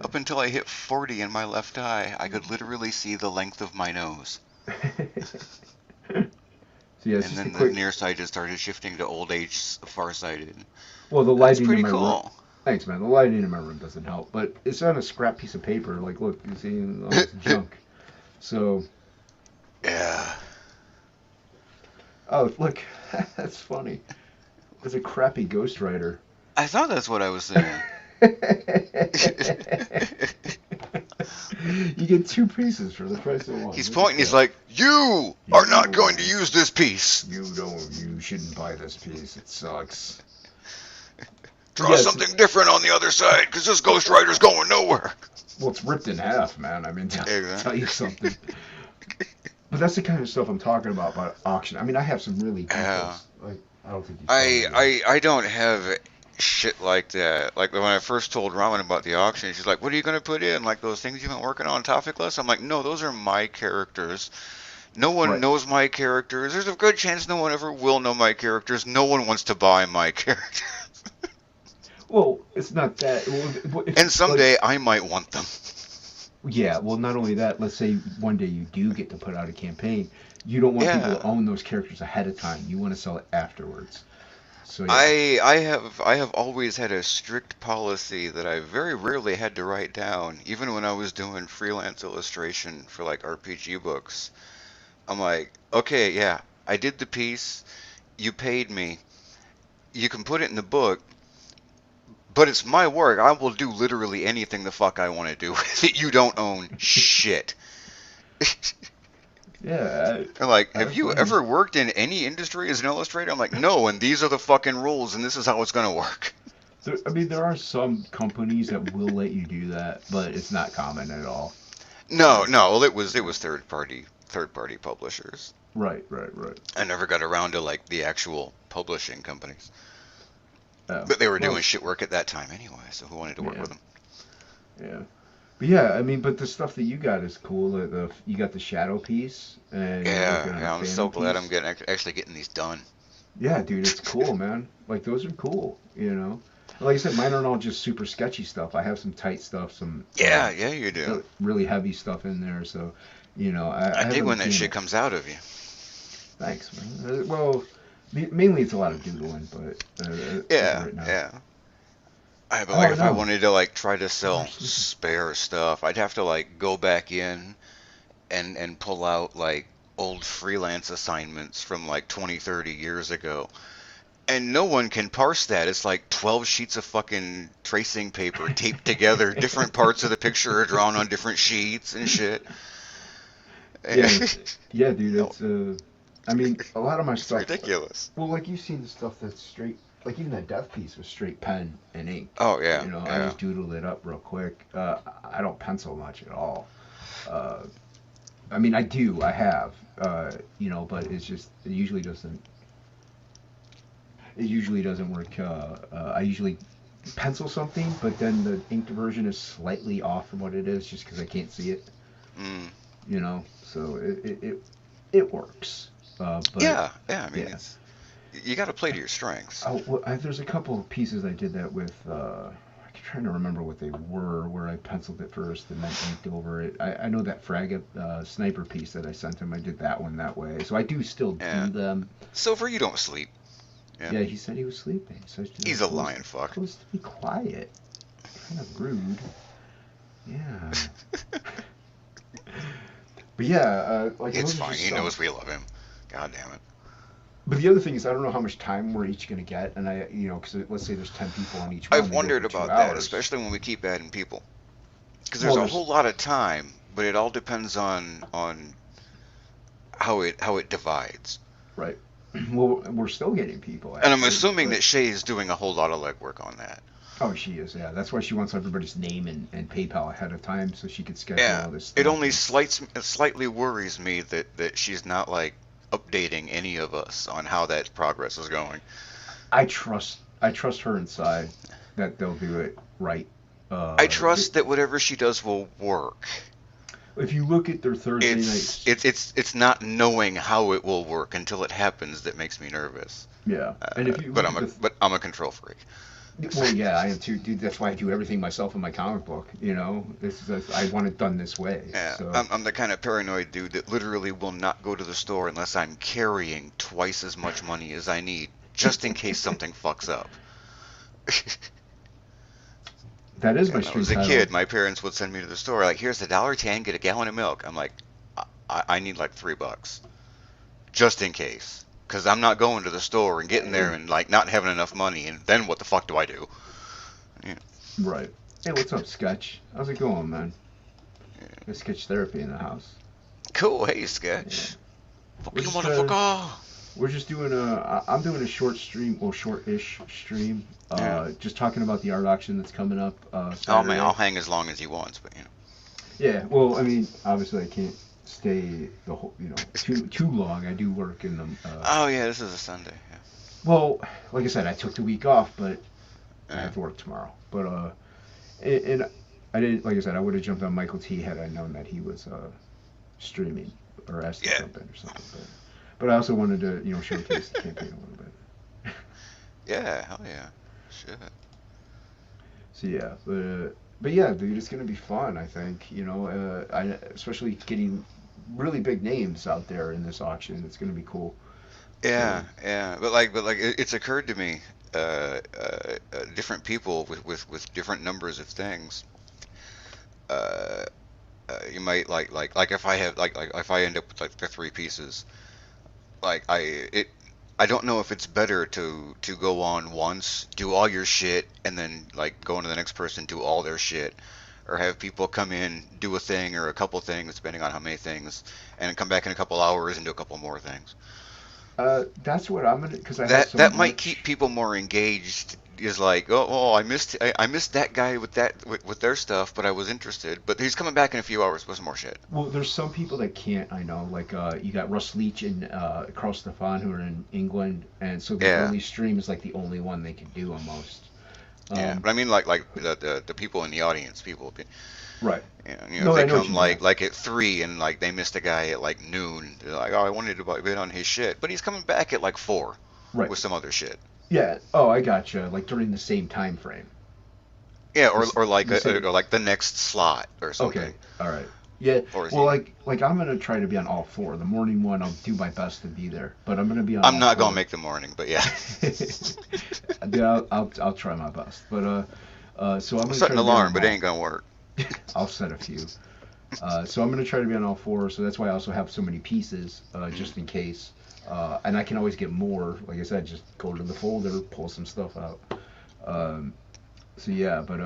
Up until I hit 40 in my left eye, I could literally see the length of my nose.
So yeah, it's
And
just
then
a quick.
the near sight just started shifting to old age farsighted.
Well, the
That's
lighting
pretty
in my room.
cool.
Thanks, man. The lighting in my room doesn't help, but it's on a scrap piece of paper. Like, look, you see all this junk. So,
Yeah.
oh, look, that's funny. It's a crappy ghostwriter.
I thought that's what I was saying.
You get 2 pieces for the price of one.
He's
Look
pointing,
at
he's
that.
like, "You are not going to use this piece.
You shouldn't buy this piece. It sucks.
Draw
Yes.
something different on the other side, because this ghostwriter's going nowhere."
Well, it's ripped in half, man. I mean,
Exactly.
tell you something. But that's the kind of stuff I'm talking about auction. I mean, I have some really good
Yeah.
ones. Like, I don't think you saw them.
I don't have shit like that. Like when I first told Ramen about the auction, she's like, "What are you gonna put in? Like those things you've been working on topic lists?" I'm like, "No, those are my characters. No one
Right.
knows my characters. There's a good chance no one ever will know my characters. No one wants to buy my characters.
Well, it's not that. Well, if,
And someday I might want them."
Yeah, well, not only that, let's say one day you do get to put out a campaign, you don't want people to own those characters ahead of time. You want to sell it afterwards. So yeah.
I have always had a strict policy that I very rarely had to write down, even when I was doing freelance illustration for like RPG books. I'm like, okay, yeah, I did the piece, you paid me, you can put it in the book, but it's my work. I will do literally anything the fuck I want to do with it. You don't own shit.
Yeah.
They're like, have you ever worked in any industry as an illustrator? I'm like, no, and these are the fucking rules, and this is how it's gonna work.
I mean, there are some companies that will let you do that, but it's not common at all.
No, well, it was third party publishers.
Right.
I never got around to like the actual publishing companies.
Oh,
But they were
well,
doing shit work at that time anyway, so who wanted to work with them?
Yeah. But yeah, I mean, but the stuff that you got is cool. You got the shadow piece, and you're working on a
Yeah, I'm so
phantom
glad
piece.
I'm actually getting these done.
Yeah, dude, it's cool, man. Like those are cool, you know. Like I said, mine aren't all just super sketchy stuff. I have some tight stuff, some
Yeah, you do.
really heavy stuff in there. So, you know, I
dig
haven't
when that
seen
shit
it.
comes out of you.
Thanks, man. Well, mainly it's a lot of doodling, but right now.
Yeah. But
Oh,
like if I
no.
wanted to like try to sell spare stuff, I'd have to like go back in and pull out like old freelance assignments from like 20, 30 years ago. And no one can parse that. It's like 12 sheets of fucking tracing paper taped together. Different parts of the picture are drawn on different sheets and shit.
Yeah, dude. It's I mean, a lot of my
It's
stuff.
ridiculous.
Well, like you've seen the stuff that's straight. Like even that death piece was straight pen and ink.
Oh, yeah.
You know, I
yeah.
just doodled it up real quick. I don't pencil much at all. I mean, I do. I have. You know, but it's just it usually doesn't. It usually doesn't work. I usually pencil something, but then the inked version is slightly off from what it is, just because I can't see it.
Mm.
You know, so it works. But
Yeah, yeah. I mean,
yeah.
it's you got to play to your strengths.
Oh, well, there's a couple of pieces I did that with. I'm trying to remember what they were, where I penciled it first and then inked over it. I know that fragate sniper piece that I sent him. I did that one that way. So I do still
Yeah.
do them.
Silver, you don't sleep. Yeah.
Yeah, he said he was sleeping. So I
He's a lion fuck.
told us to be quiet. Kind of rude. Yeah. But yeah, like
It's
those are
fine.
just
He
some.
knows we love him. God damn it.
But the other thing is, I don't know how much time we're each gonna get, and because let's say there's 10 people on each one,
I've
they go
wondered
for two
about that,
hours.
especially when we keep adding people, because there's
Well,
a
there's
whole lot of time, but it all depends on how it divides.
right. Well, we're still getting people
And I'm
actually,
assuming
but
that Shay is doing a whole lot of legwork on that.
oh, she is. Yeah, that's why she wants everybody's name and PayPal ahead of time so she could schedule
Yeah.
all this
It
stuff.
only slightly worries me that she's not like updating any of us on how that progress is going.
I trust her inside that they'll do it right.
I
Uh, th-
trust that whatever she does will work.
if you look at their Thursday
It's
nights,
it's it's it's not knowing how it will work until it happens that makes me nervous.
yeah, and if you
But
look
I'm
at
a
the
but I'm a control freak.
well, yeah, I am too, dude. That's why I do everything myself in my comic book. I want it done this way.
Yeah,
So
I'm the kind of paranoid dude that literally will not go to the store unless I'm carrying twice as much money as I need, just in case something fucks up.
that is
Yeah,
my
when I
street
was a
title.
kid, my parents would send me to the store like, "Here's $1.10, get a gallon of milk." I'm like, I need like $3, just in case, because I'm not going to the store and getting there and like not having enough money, and then what the fuck do I do? Yeah,
Right. Hey, what's up, Sketch? How's it going, man?
yeah.
Got sketch therapy in the house.
Cool, hey
Yeah.
Sketch. Fuck
We're
you,
just
motherfucker.
we're just doing I'm doing a short stream, well, short-ish stream.
Yeah.
Just talking about the art auction that's coming up
Oh man, I'll
Saturday.
hang as long as he wants, but you know.
Yeah. Well, I mean, obviously I can't stay the whole, too long. I do work in the.
Oh yeah, this is a Sunday.
Well, like I said, I took the week off, but I
Yeah.
have to work tomorrow. But and I didn't, like I said, I would have jumped on Michael T had I known that he was streaming or asked to
Yeah.
jump in or something. But I also wanted to, showcase the campaign a little bit.
Yeah, hell yeah. Shit.
So yeah, but yeah, dude, it's gonna be fun. I think especially getting really big names out there in this auction. It's gonna be cool.
Yeah,
So
yeah, but like it's occurred to me, different people with different numbers of things. Uh, you might like if I have like if I end up with like the three pieces, like I don't know if it's better to go on once, do all your shit, and then like go on to the next person, do all their shit, or have people come in, do a thing or a couple things, depending on how many things, and then come back in a couple hours and do a couple more things.
that's what I'm gonna, because I have
That
so
that might keep
much.
people more engaged. Is like, oh, I missed that guy with their stuff, but I was interested. But he's coming back in a few hours with some more shit.
Well, there's some people that can't. I know, like you got Russ Leach and Carl Stefan who are in England, and so the
Yeah,
early stream is like the only one they can do almost.
yeah.
Um,
But I mean, like the people in the audience, people.
right.
If
No,
they
I know what
come
you mean.
like at 3 and like they missed a guy at like noon, they're like, oh, I wanted to bid on his shit, but he's coming back at like 4
Right.
with some other shit.
Yeah. Oh, I gotcha. Like during the same time frame.
Yeah,
The, s-
or like
the same.
or like the next slot or
Okay.
something.
All right. Yeah.
Or is
Well,
he?
like I'm gonna try to be on all four. The morning one, I'll do my best to be there, but I'm gonna be on
I'm
all
not gonna
four.
make the morning, but yeah.
Yeah, I'll try my best. But so I'm
I'll
gonna
set
try
an
to be on
alarm,
them
but it
all.
ain't gonna work.
I'll set a few. So I'm gonna try to be on all four. So that's why I also have so many pieces,
Mm.
just in case. And I can always get more. Like I said, just go to the folder, pull some stuff out. Um, so yeah, but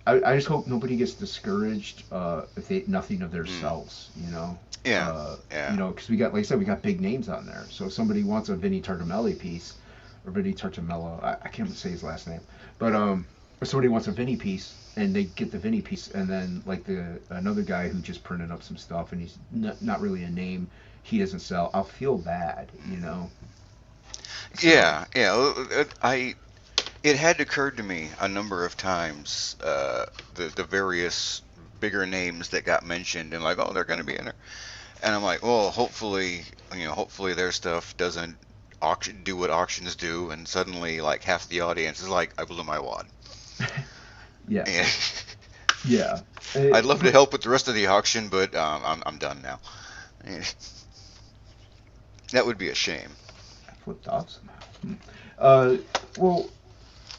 I just hope nobody gets discouraged if they nothing of
Mm.
themselves,
Yeah, yeah.
because we got, like I said, we got big names on there. So if somebody wants a Vinny Tartamelli piece, or Vinny Tartamello, I can't say his last name, but if somebody wants a Vinny piece and they get the Vinny piece, and then like the another guy who just printed up some stuff and he's not really a name, he doesn't sell, I'll feel bad. So
Yeah, yeah. It had occurred to me a number of times, the various bigger names that got mentioned and like, oh, they're going to be in there. And I'm like, well, hopefully their stuff doesn't do what auctions do, and suddenly like half the audience is like, I blew my wad.
Yeah.
And
Yeah.
I'd love to help with the rest of the auction, but I'm done now. That would be a shame.
I flipped off somehow. Well,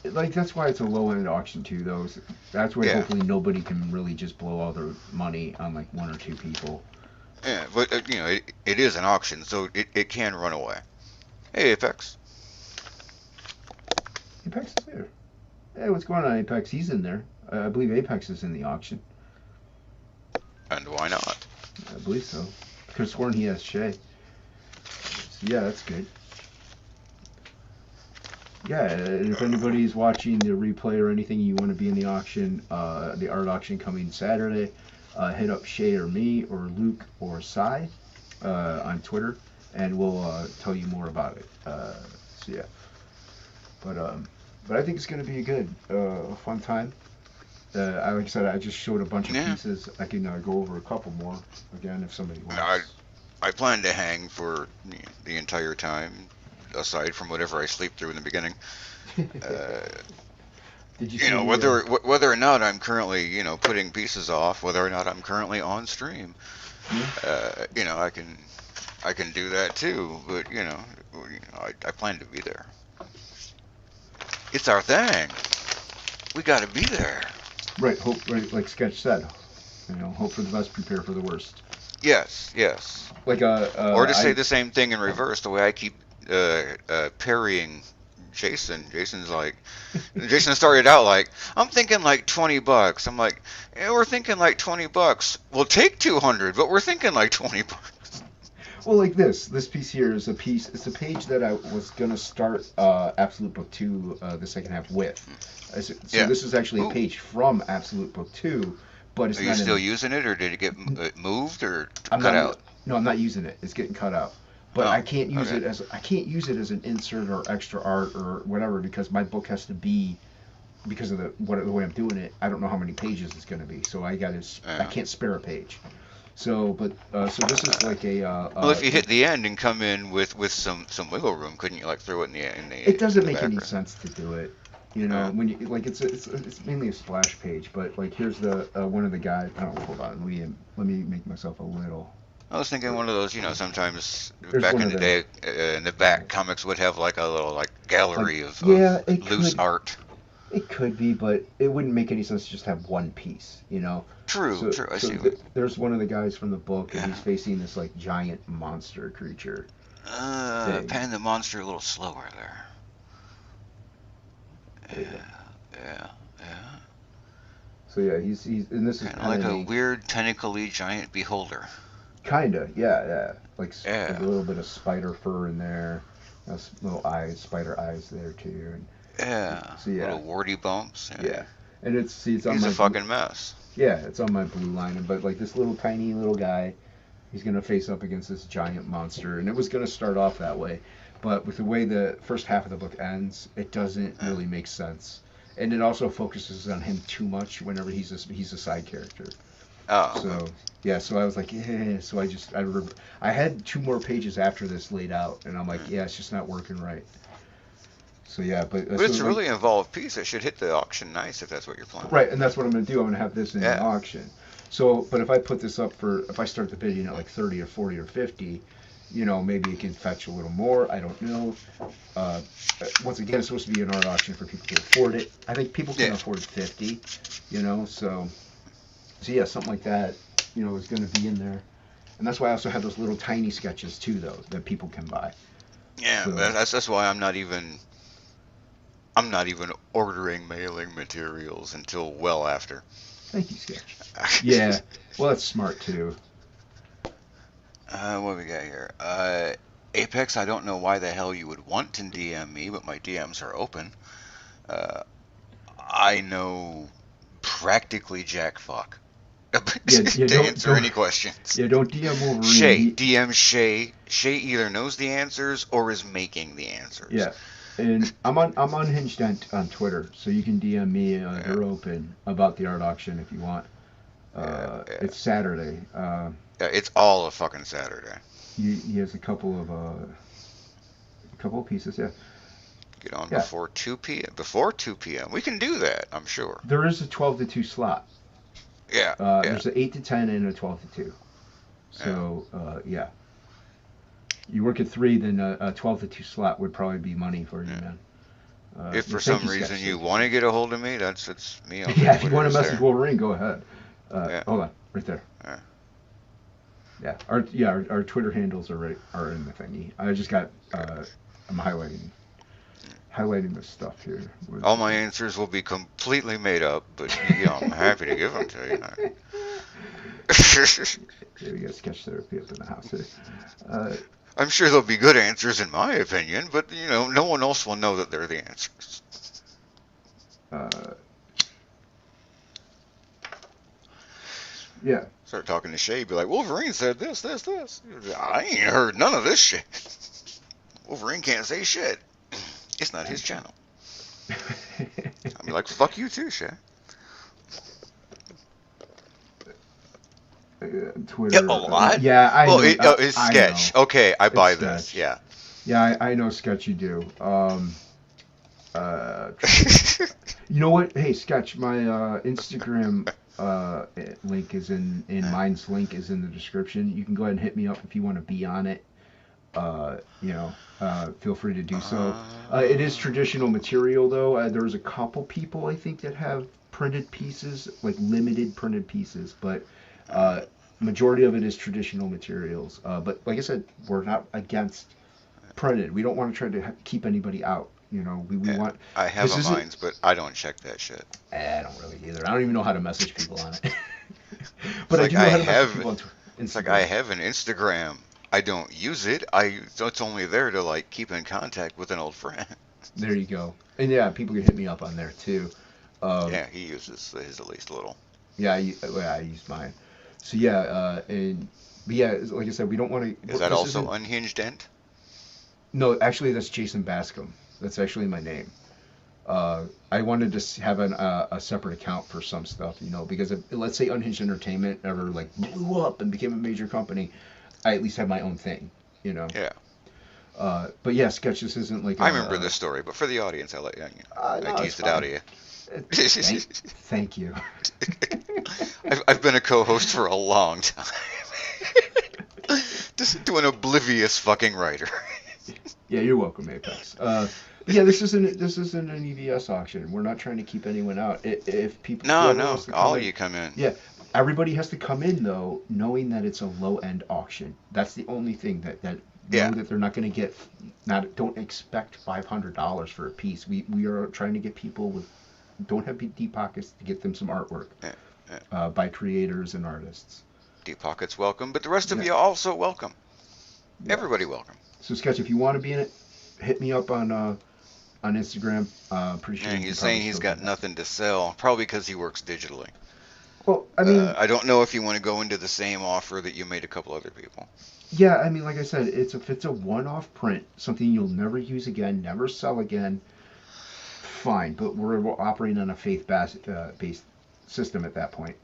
like that's why it's a low-end auction too, though. That's why hopefully nobody can really just blow all their money on like one or two people.
Yeah, but it is an auction, so it can run away. Hey, Apex.
Apex is there. Hey, what's going on, Apex? He's in there. I believe Apex is in the auction.
And why not?
I believe so. I could have sworn he has Shay. So, yeah, that's good. Yeah, and if anybody's watching the replay or anything, you want to be in the auction, the art auction coming Saturday, hit up Shay or me or Luke or Cy on Twitter, and we'll tell you more about it. So yeah, but I think it's going to be a fun time. Like I said, I just showed a bunch of pieces. I can go over a couple more again if somebody wants.
I plan to hang for the entire time, aside from whatever I sleep through in the beginning.
Did you
whether or not I'm currently putting pieces off, whether or not I'm currently on stream, I can do that too. But I plan to be there. It's our thing. We got to be there.
Right. Hope. Right. Like Sketch said. Hope for the best, prepare for the worst.
Yes.
Like
or to say the same thing in reverse, the way I keep parrying Jason. Jason started out like, I'm thinking like $20. I'm like, we're thinking like $20. We'll take 200, but we're thinking like $20.
Well, like this piece here is it's a page that I was gonna start Absolute Book 2 the second half with. So this is actually a page from Absolute Book 2, but it's
Are
not.
You still using it, or did it get moved or cut out?
No, I'm not using it. It's getting cut out. But I can't use it as an insert or extra art or whatever, because my book has to be, because of the way I'm doing it. I don't know how many pages it's going to be, so I can't spare a page. So this is like a.
Well, if you hit the end and come in with some wiggle room, couldn't you like throw it in the?
It doesn't make any sense to do it. When you like it's mainly a splash page, but like here's the one of the guys. Hold on, let me make myself a little.
I was thinking one of those, sometimes back in the day, in the back, comics would have like a little gallery of loose art.
It could be, but it wouldn't make any sense to just have one piece,
True. I see.
There's one of the guys from the book, and he's facing this like giant monster creature.
Pan the monster a little slower there. Yeah.
So yeah, he's and this is
kind of like a weird tentacly giant beholder.
Kinda, yeah. Like a little bit of spider fur in there. Little eyes, spider eyes there too. And so,
little warty bumps.
Yeah. And it's on
he's
my
a fucking mess.
Yeah, it's on my blue line. But like this little tiny little guy, he's gonna face up against this giant monster, and it was gonna start off that way, but with the way the first half of the book ends, it doesn't really make sense, and it also focuses on him too much whenever he's a side character.
Oh.
So I was like, so I had 2 more pages after this laid out, and I'm like, it's just not working right. So yeah, but
it's a really involved piece. It should hit the auction nice if that's what you're planning.
Right, and that's what I'm going to do. I'm going to have this in the auction. So, but if I put this up if I start the bidding at like 30 or 40 or 50, maybe it can fetch a little more. I don't know. Once again, it's supposed to be an art auction for people to afford it. I think people can afford 50. So yeah, something like that. Is going to be in there, and that's why I also have those little tiny sketches too, though, that people can buy.
Yeah, so, that's why I'm not even ordering mailing materials until well after.
Thank you, Sketch. Yeah, well, that's smart too.
What we got here? Apex, I don't know why the hell you would want to DM me, but my DMs are open. I know practically jack fuck to answer any questions.
Yeah, don't DM Wolverine.
DM Shay. Shay either knows the answers or is making the answers.
Yeah. And I'm unhinged on Twitter, so you can DM me. They're open about the art auction if you want.
Yeah.
It's Saturday.
Yeah, it's all a fucking Saturday.
He has a couple of pieces. Yeah,
Get on
yeah.
before 2 p.m. Before 2 p.m. We can do that, I'm sure.
There is a 12 to 2 slot.
Yeah, yeah,
There's an 8 to 10 and a 12 to 2.
yeah.
So yeah, you work at 3, then a 12 to 2 slot would probably be money for you,
Yeah.
man.
If
Yeah,
for
thank
some
you,
reason
Sketch.
you
Thank you,
want to
Sketch.
get a hold of me, it's me on the
Yeah, if you want to
Twitters
message
there.
Wolverine, go ahead.
Yeah,
Hold on, right there.
yeah.
Yeah, our Twitter handles are in the thingy. I just got I'm highlighting this stuff here.
All my answers will be completely made up, but I'm happy to give them to you.
Yeah, we got sketch therapy up in the house here. Uh,
I'm sure they'll be good answers in my opinion, but no one else will know that they're the answers.
uh, yeah.
Start talking to Shay, be like, Wolverine said this, this, this. I ain't heard none of this shit. Wolverine can't say shit. It's not his channel. I'll be like, fuck you too, Shay.
Twitter.
Yeah, a lot?
Yeah, I know.
It's
I
sketch.
know.
Okay, I buy
It's
this.
sketch.
Yeah.
Yeah, I know sketch you do. You know what? Hey, sketch. My Instagram link is in mine's link is in the description. You can go ahead and hit me up if you want to be on it. Feel free to do so. It is traditional material though. There's a couple people I think that have printed pieces, like limited printed pieces, but majority of it is traditional materials. But like I said, we're not against printed. We don't want to try to keep anybody out. We want.
I have
This
a
isn't-
mines, but I don't check that shit.
I don't really either. I don't even know how to message people on it.
It's
But I
like
do know how to message people on Instagram.
It's like I have an Instagram. I don't use it. So it's only there to like keep in contact with an old friend.
There you go. And yeah, people can hit me up on there too.
Yeah, he uses his at least a little.
Yeah, I use mine. So yeah, but yeah, like I said, we don't want to.
Is that also Unhinged Ent?
No, actually, that's Jason Bascom. That's actually my name. I wanted to have a separate account for some stuff, because if, let's say Unhinged Entertainment ever like blew up and became a major company, I at least have my own thing,
Yeah.
But yeah, sketch. This isn't like
I remember this story, but for the audience,
no,
I teased
it's
it out
fine.
of you.
Thank you.
I've been a co-host for a long time. Just to an oblivious fucking writer.
Yeah, you're welcome, Apex. But yeah, this isn't an EVS auction. We're not trying to keep anyone out. If people
No, all you come in.
Yeah, everybody has to come in though, knowing that it's a low end auction. That's the only thing that
Yeah.
know that they're not going to get. Don't expect $500 for a piece. We are trying to get people with don't have deep pockets to get them some artwork by creators and artists.
Deep pockets welcome, but the rest of
Yeah.
you also welcome.
Yeah.
Everybody welcome.
So sketch, if you want to be in it, hit me up on Instagram. Pretty sure.
Yeah,
you
he's
can probably
saying he's
still
got
do that.
nothing to sell, probably because he works digitally.
Well, I mean,
I don't know if you want to go into the same offer that you made a couple other people.
yeah, I mean, like I said, if it's a one-off print, something you'll never use again, never sell again, fine. But we're operating on a faith-based system at that point.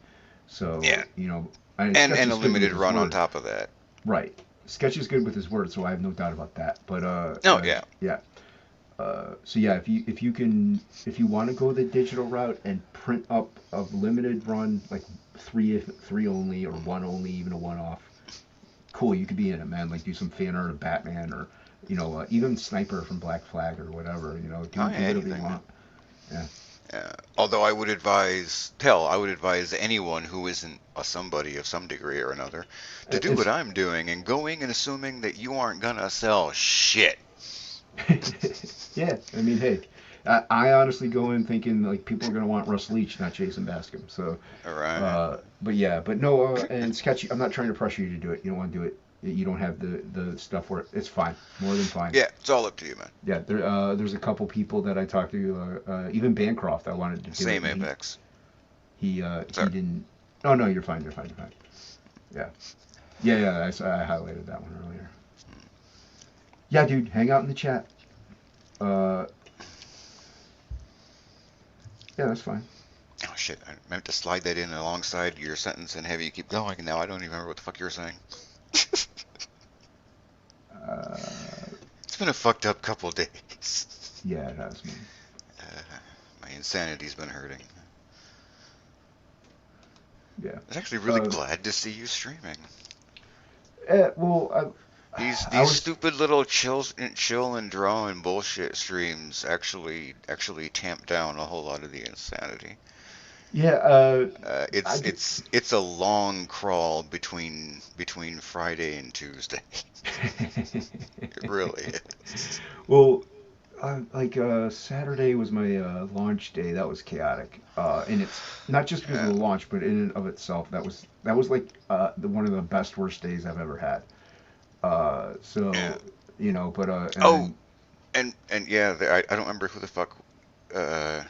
So
Yeah.
and
And
Sketch
a
is good
limited
with his
run on
word.
top of that.
Right. Sketch is good with his word, so I have no doubt about that. But
Yeah.
yeah. So yeah, if you want to go the digital route and print up a limited run, like three only or one only, even a one-off, cool, you could be in it, man. Like do some fan art of Batman or even Sniper from Black Flag or whatever. Do whatever you want. Yeah.
Although I would advise anyone who isn't a somebody of some degree or another to do what I'm doing and going and assuming that you aren't gonna sell shit.
Yeah, I mean, hey, I honestly go in thinking like people are gonna want Russ Leach, not Jason Bascom. So,
All right.
but no, and sketchy. I'm not trying to pressure you to do it. You don't want to do it. You don't have the stuff for it. It's fine, more than fine.
Yeah, it's all up to you, man.
Yeah, there's a couple people that I talked to. Even Bancroft, I wanted to do
Same
it.
Apex.
He didn't. Oh no, you're fine. You're fine. Yeah. I highlighted that one earlier. Yeah, dude, hang out in the chat. Yeah, that's fine.
Oh shit. shit, I meant to slide that in alongside your sentence and have you keep going, and now I don't even remember what the fuck you were saying. It's been a fucked up couple days.
Yeah, it has, man.
My insanity's been hurting.
Yeah.
I was actually really glad to see you streaming.
Well,
These
was...
stupid little chill and draw and bullshit streams actually tamp down a whole lot of the insanity.
Yeah,
it's a long crawl between Friday and Tuesday. It really is.
Well, Saturday was my launch day. That was chaotic, and it's not just because of the launch, but in and of itself, that was like one of the best worst days I've ever had. You know, but
and yeah, I don't remember who the fuck.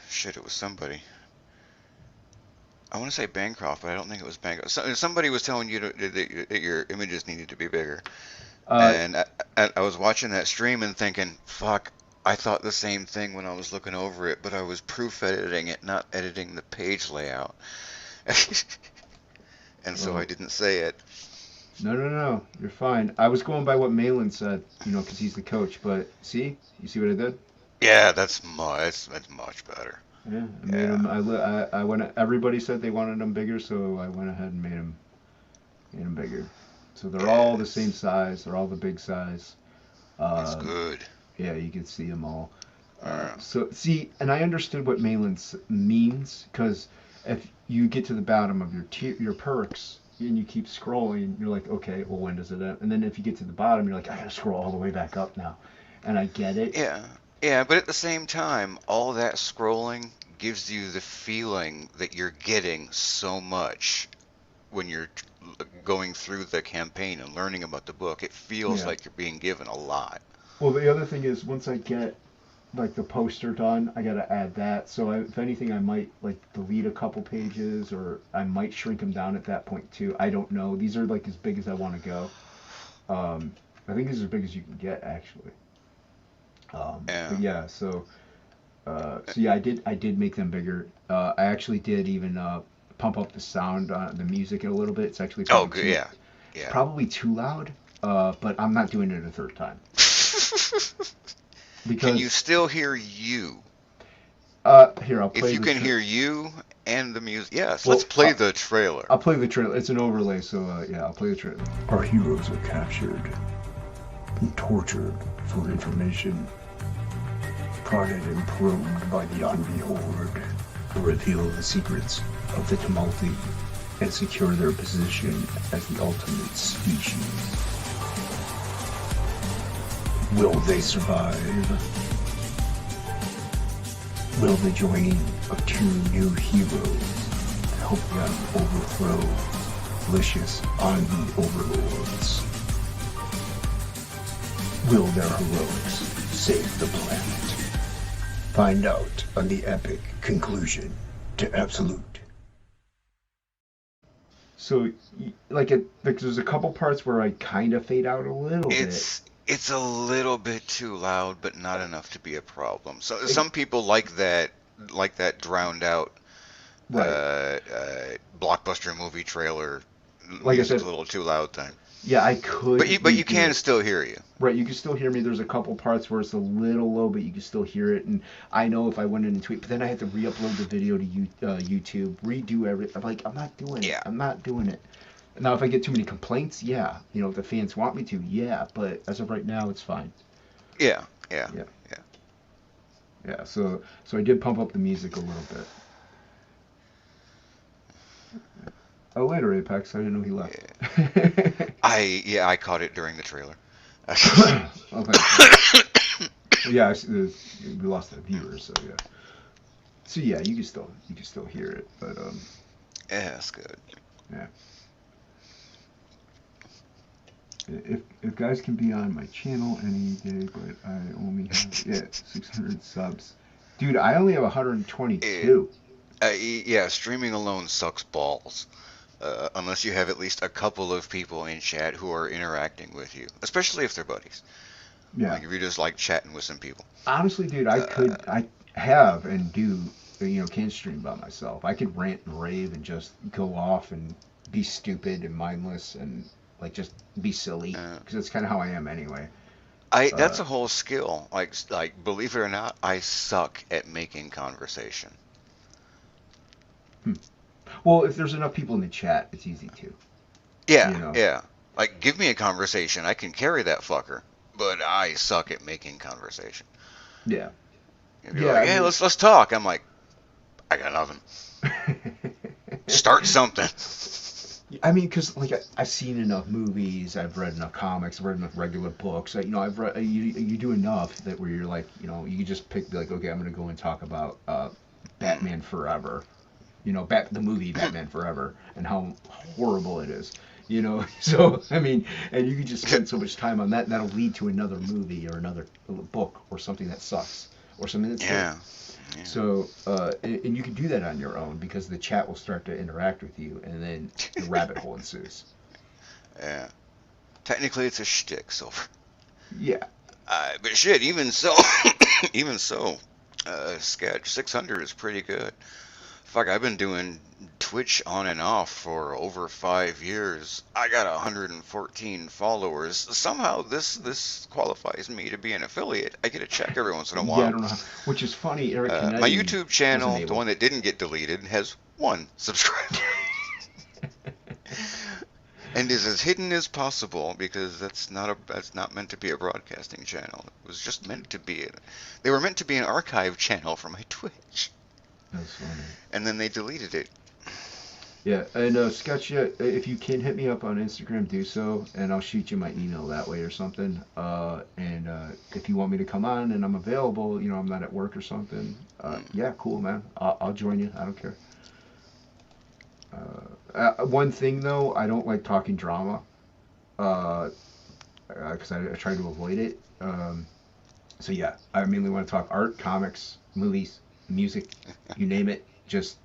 Shit, it was somebody. I want to say Bancroft, but I don't think it was Bancroft. Somebody was telling you that your images needed to be bigger, and I was watching that stream and thinking, fuck. I thought the same thing when I was looking over it, but I was proof editing it, not editing the page layout. And so I didn't say it.
No, you're fine. I was going by what Malin said, you know, because he's the coach. But you see what I did?
Yeah, that's much better.
Yeah, I made him. I went. Everybody said they wanted them bigger, so I went ahead and made them bigger. So they're all the same size. They're all the big size.
That's good.
Yeah, you can see them all. And I understood what Malin means, because if you get to the bottom of your perks and you keep scrolling, you're like, okay, well, when does it end? And then if you get to the bottom, you're like, I gotta scroll all the way back up now. And I get it.
Yeah, but at the same time, all that scrolling gives you the feeling that you're getting so much when you're going through the campaign and learning about the book. It feels like you're being given a lot.
Well, the other thing is, once I get like the poster done, I gotta add that. So if anything, I might like delete a couple pages, or I might shrink them down at that point too. I don't know. These are like as big as I want to go. I think these are as big as you can get, actually. But yeah, so yeah, I did make them bigger. I actually did even pump up the sound on the music a little bit. It's actually probably too loud. But I'm not doing it a third time.
Can you still hear you?
Here, I'll play.
If you can hear you and the music, yes. Let's play the trailer.
I'll play the trailer. It's an overlay, so yeah, I'll play the trailer. Our heroes are captured and tortured for information, prodded and probed by the Envy Horde, to reveal the secrets of the Tumulti and secure their position as the ultimate species. Will they survive? Will the joining of two new heroes help them overthrow vicious Envy overlords? Will their heroics save the planet? Find out on the epic conclusion to Absolute. So, there's a couple parts where I kind of fade out a little bit.
It's a little bit too loud, but not enough to be a problem. So some people like that drowned out blockbuster movie trailer. Like I said, a little too loud thing.
Yeah, I could.
But you can still hear you.
Right, you can still hear me. There's a couple parts where it's a little low, but you can still hear it. And I know if I went in and tweet, but then I had to re-upload the video to YouTube, redo everything. I'm like, I'm not doing it. I'm not doing it. Now, if I get too many complaints, if the fans want me to, but as of right now, it's fine.
Yeah.
So I did pump up the music a little bit. Oh, later, Apex. I didn't know he left.
I caught it during the trailer.
Okay. Yeah, we lost a viewer, so yeah. So yeah, you can still hear it, but
yeah, that's good.
Yeah. If guys can be on my channel any day, but I only have 600 subs. Dude, I only have 122.
Streaming alone sucks balls. Unless you have at least a couple of people in chat who are interacting with you, especially if they're buddies.
Yeah.
Like if you're just like chatting with some people.
Honestly, dude, I have and do can stream by myself. I could rant and rave and just go off and be stupid and mindless and like just be silly
Uh,
because that's kind of how I am anyway.
that's
Uh,
a whole skill. Like believe it or not, I suck at making conversation.
hmm. Well, if there's enough people in the chat, it's easy to,
Yeah,
you know.
yeah. Like give me a conversation, I can carry that fucker. But I suck at making conversation.
Yeah.
If you're
Yeah,
like,
I
hey,
mean,
let's talk. I'm like, I got nothing. Start something.
I mean, because like I've seen enough movies, I've read enough comics, I've read enough regular books. I've read you do enough that where you're like, you can just pick be like, okay, I'm gonna go and talk about
Mm.
Batman Forever, the movie Batman Forever, and how horrible it is. So I mean, and you can just spend so much time on that, and that'll lead to another movie or another book or something that sucks or something that's good.
Yeah, yeah.
So, and you can do that on your own because the chat will start to interact with you, and then the rabbit hole ensues.
Yeah. Technically, it's a shtick, so.
Yeah,
But shit, even so, even so, Sketch 600 is pretty good. Fuck, I've been doing Twitch on and off for over 5 years. I got 114 followers. Somehow this qualifies me to be an affiliate. I get a check every once in a
yeah, I
while.
don't know. Which is funny. Eric
My
Canetti
YouTube
wasn't
channel, the
able.
one that didn't get deleted, has one subscriber. And is as hidden as possible because that's not meant to be a broadcasting channel. It was just meant to be they were meant to be an archive channel for my Twitch,
That's funny.
and then they deleted it.
Yeah, and Sketch, if you can hit me up on Instagram, do so, and I'll shoot you my email that way or something. And if you want me to come on and I'm available, I'm not at work or something.
Mm.
Yeah, cool, man. I'll join you. I don't care. One thing though, I don't like talking drama, because I try to avoid it. So yeah, I mainly want to talk art, comics, movies, music, you name it. Just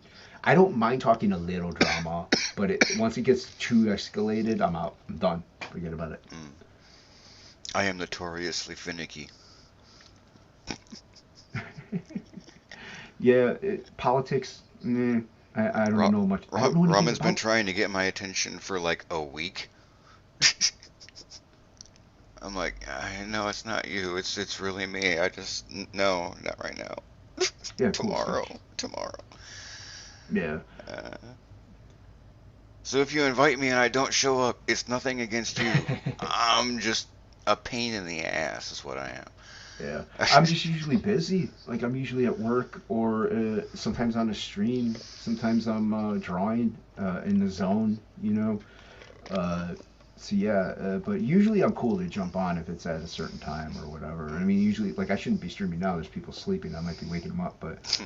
I don't mind talking a little drama, but once it gets too escalated, I'm out. I'm done. Forget about it.
Mm. I am notoriously finicky.
Yeah, politics. I don't know much. I don't know anything
Ramen's been
about.
trying to get my attention for like a week. I'm like, I know it's not you. It's really me. No, not right now.
Yeah, cool
Tomorrow,
stuff.
tomorrow.
Yeah.
Uh, so if you invite me and I don't show up, it's nothing against you. I'm just a pain in the ass, is what I am.
Yeah, I'm just usually busy. Like I'm usually at work or sometimes on a stream. Sometimes I'm drawing in the zone. So yeah, but usually I'm cool to jump on if it's at a certain time or whatever. I mean, usually like I shouldn't be streaming now. There's people sleeping. I might be waking them up, but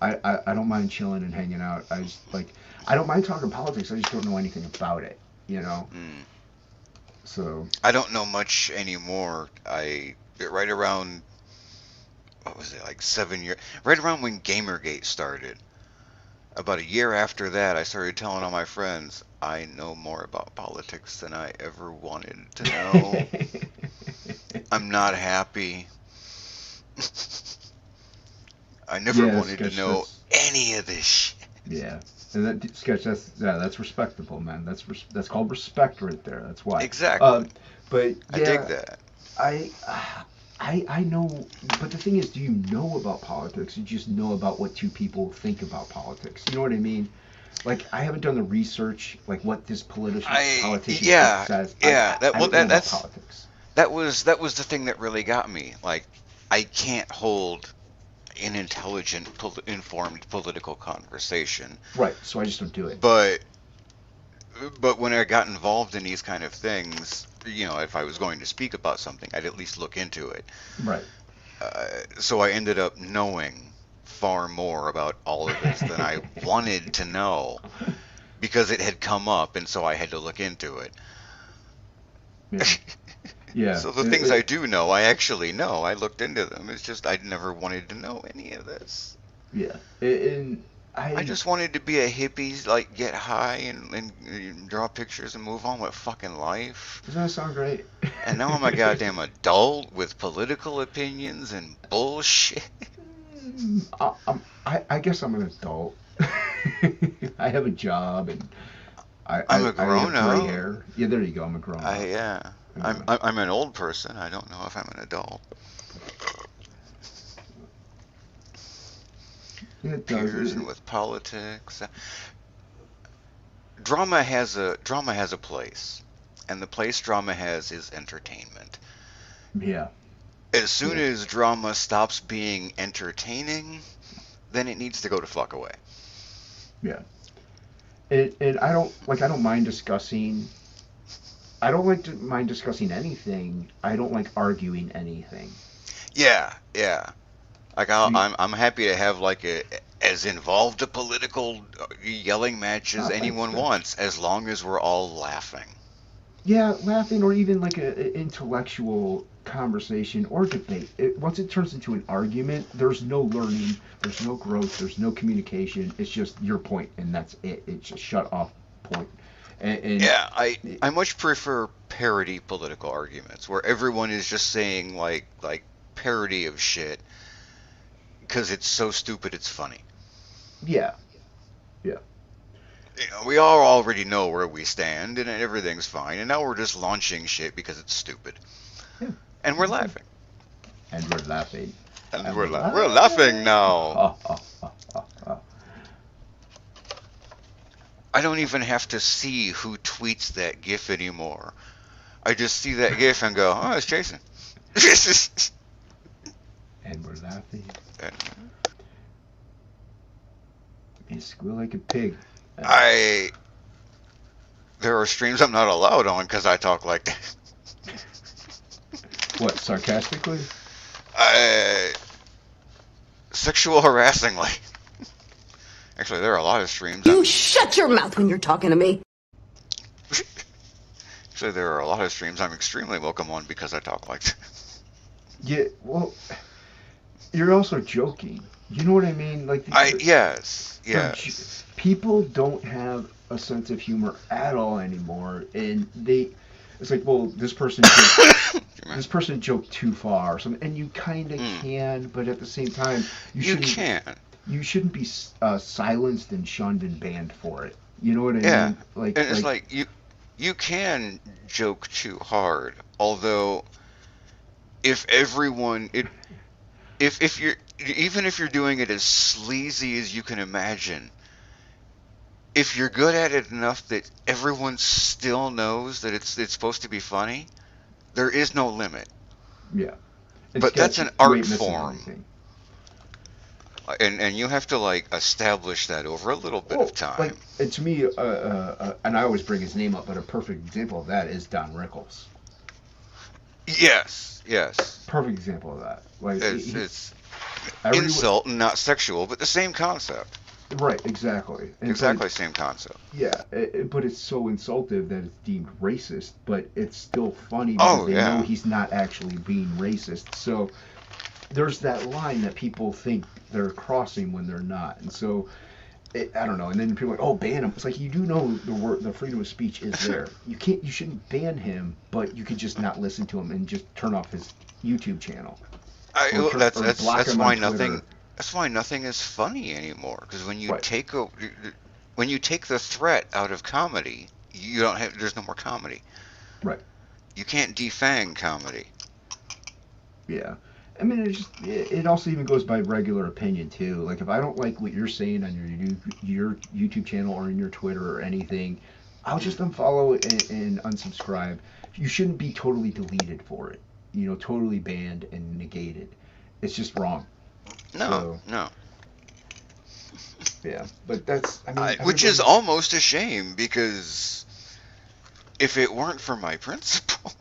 I don't mind chilling and hanging out. I don't mind talking politics. I just don't know anything about it.
Mm.
So
I don't know much anymore. Right around, what was it, like 7 years, right around when Gamergate started. About a year after that, I started telling all my friends, I know more about politics than I ever wanted to know. I'm not happy. I never
yeah,
wanted to
sketch.
know any of this shit.
Yeah, and that sketch. That's respectable, man. That's called respect right there. That's why.
Exactly.
But
I dig
yeah,
that.
I I know. But the thing is, do you know about politics? You just know about what two people think about politics. You know what I mean? Like I haven't done the research, like what this politician
Yeah,
says.
yeah.
I don't know about
That's
politics.
that was the thing that really got me. Like, I can't hold an intelligent, informed political conversation.
Right. So I just don't do it.
But when I got involved in these kind of things, if I was going to speak about something, I'd at least look into it.
Right.
So I ended up knowing far more about all of this than I wanted to know because it had come up, and so I had to look into it.
Yeah. Yeah.
So the things I do know, I actually know. I looked into them. It's just I never wanted to know any of this.
Yeah. And
I just wanted to be a hippie, like get high and draw pictures and move on with fucking life.
Doesn't that sound great?
And now I'm a goddamn adult with political opinions and bullshit.
I guess I'm an adult. I have a job and
I'm a
I have
grown
gray
up.
hair. Yeah, there you go. I'm a grown up.
Yeah.
Yeah.
I'm an old person. I don't know if I'm an adult.
It does.
Peers and with politics. Drama has a place, and the place drama has is entertainment.
Yeah.
As soon
Yeah.
as drama stops being entertaining, then it needs to go to fuck away.
Yeah. And I don't mind discussing. I don't like to mind discussing anything. I don't like arguing anything.
Yeah, yeah. Like
We,
I'm happy to have like a as involved a political yelling match as
thanks,
anyone
man.
wants, as long as we're all laughing.
Yeah, laughing or even like a intellectual conversation or debate. Once it turns into an argument, there's no learning, there's no growth, there's no communication. It's just your point, and that's it. It's just shut off point. And
Yeah, I much prefer parody political arguments where everyone is just saying like parody of shit because it's so stupid it's funny.
yeah, yeah,
We all already know where we stand and everything's fine, and now we're just launching shit because it's stupid,
yeah,
and we're laughing,
and we're laughing,
and
and
we're
we're
we're laughing
laughing.
now.
Ha, ha, ha, ha, ha.
I don't even have to see who tweets that GIF anymore. I just see that GIF and go, oh, it's Jason.
And we're laughing.
And
You squeal like a pig.
I there are streams I'm not allowed on because I talk like that.
What, sarcastically?
I sexual harassingly. Actually, there are a lot of streams.
You shut your mouth when you're talking to me.
Actually, there are a lot of streams I'm extremely welcome on because I talk like that.
Yeah, well, you're also joking. You know what I mean? Like,
Yes,
they're
yes.
people don't have a sense of humor at all anymore, and it's like, well, this person joked too far, or something, and you kind of can, but at the same time,
You can.
you shouldn't be silenced and shunned and banned for it. You know what I
Yeah.
mean? Like,
And it's like you can joke too hard, although if everyone it if you're even if you're doing it as sleazy as you can imagine, if you're good at it enough that everyone still knows that it's supposed to be funny, there is no limit.
yeah, it's
But that's
sketchy.
an
You
art
ain't missing
form,
anything.
and you have to like establish that over a little bit of time.
Like, and to me, and I always bring his name up, but a perfect example of that is Don Rickles.
Yes, yes.
Perfect example of that. Like,
It's
every-
insult and not sexual, but the same concept.
right, exactly. And
Exactly same concept.
yeah, but it's so insultive that it's deemed racist, but it's still funny because
Oh,
they
yeah.
know he's not actually being racist. So there's that line that people think they're crossing when they're not, and so I don't know. And then people are like, oh, ban him. It's like, you do know the freedom of speech is there. You shouldn't ban him, but you could just not listen to him and just turn off his YouTube channel. Or
That's
block him
why
on
nothing.
Twitter.
That's why nothing is funny anymore. Because when you
Right.
when you take the threat out of comedy, you don't have. There's no more comedy.
Right.
You can't defang comedy.
Yeah. I mean, it also even goes by regular opinion too. Like, if I don't like what you're saying on your YouTube channel or in your Twitter or anything, I'll just unfollow and unsubscribe. You shouldn't be totally deleted for it. You know, totally banned and negated. It's just wrong.
No,
So,
no.
yeah. But that's, I mean,
Which is
everybody-
almost a shame because if it weren't for my principles.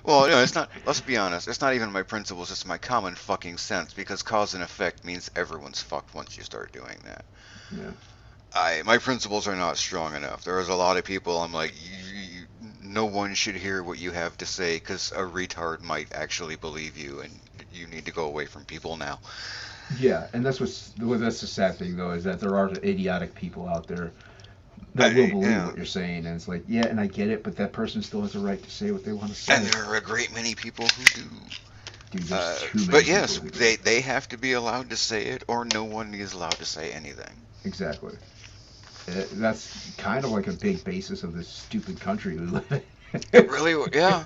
Well, no, it's not. Let's be honest. It's not even my principles. It's my common fucking sense. Because cause and effect means everyone's fucked once you start doing that.
Yeah.
My principles are not strong enough. There's a lot of people. I'm like, no one should hear what you have to say because a retard might actually believe you, and you need to go away from people now.
Yeah, and that's that's the sad thing though, is that there are idiotic people out there that will believe
Yeah.
what you're saying, and it's like, yeah, and I get it, but that person still has a right to say what they want to say.
And there are a great many people who do.
Dude, there's too many
But
people
yes,
who do it.
they have to be allowed to say it, or no one is allowed to say anything.
Exactly. That's kind of like a big basis of this stupid country we live in.
It really, yeah.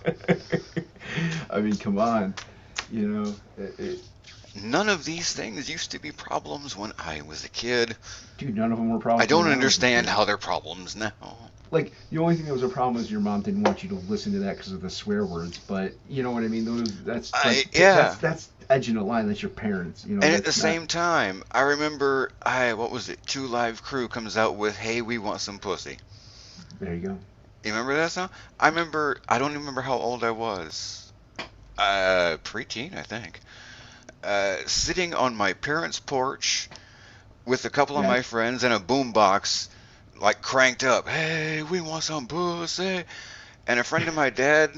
I mean, come on. You know,
None of these things used to be problems when I was a kid.
dude, none of them were problems.
I don't
when was a
understand
kid.
how they're problems now.
Like, the only thing that was a problem was your mom didn't want you to listen to that because of the swear words. But you know what I mean? That's like,
Yeah.
that's edging a line. That's your parents. You know.
And at the
that's
same
not-
time, I remember, what was it? 2 Live Crew comes out with "Hey, We Want Some Pussy."
There you go.
You remember that song? I don't even remember how old I was. Preteen, I think. Sitting on my parents' porch with a couple of
Yeah.
my friends and a boombox, like cranked up. "Hey, we want some pussy." And a friend of my dad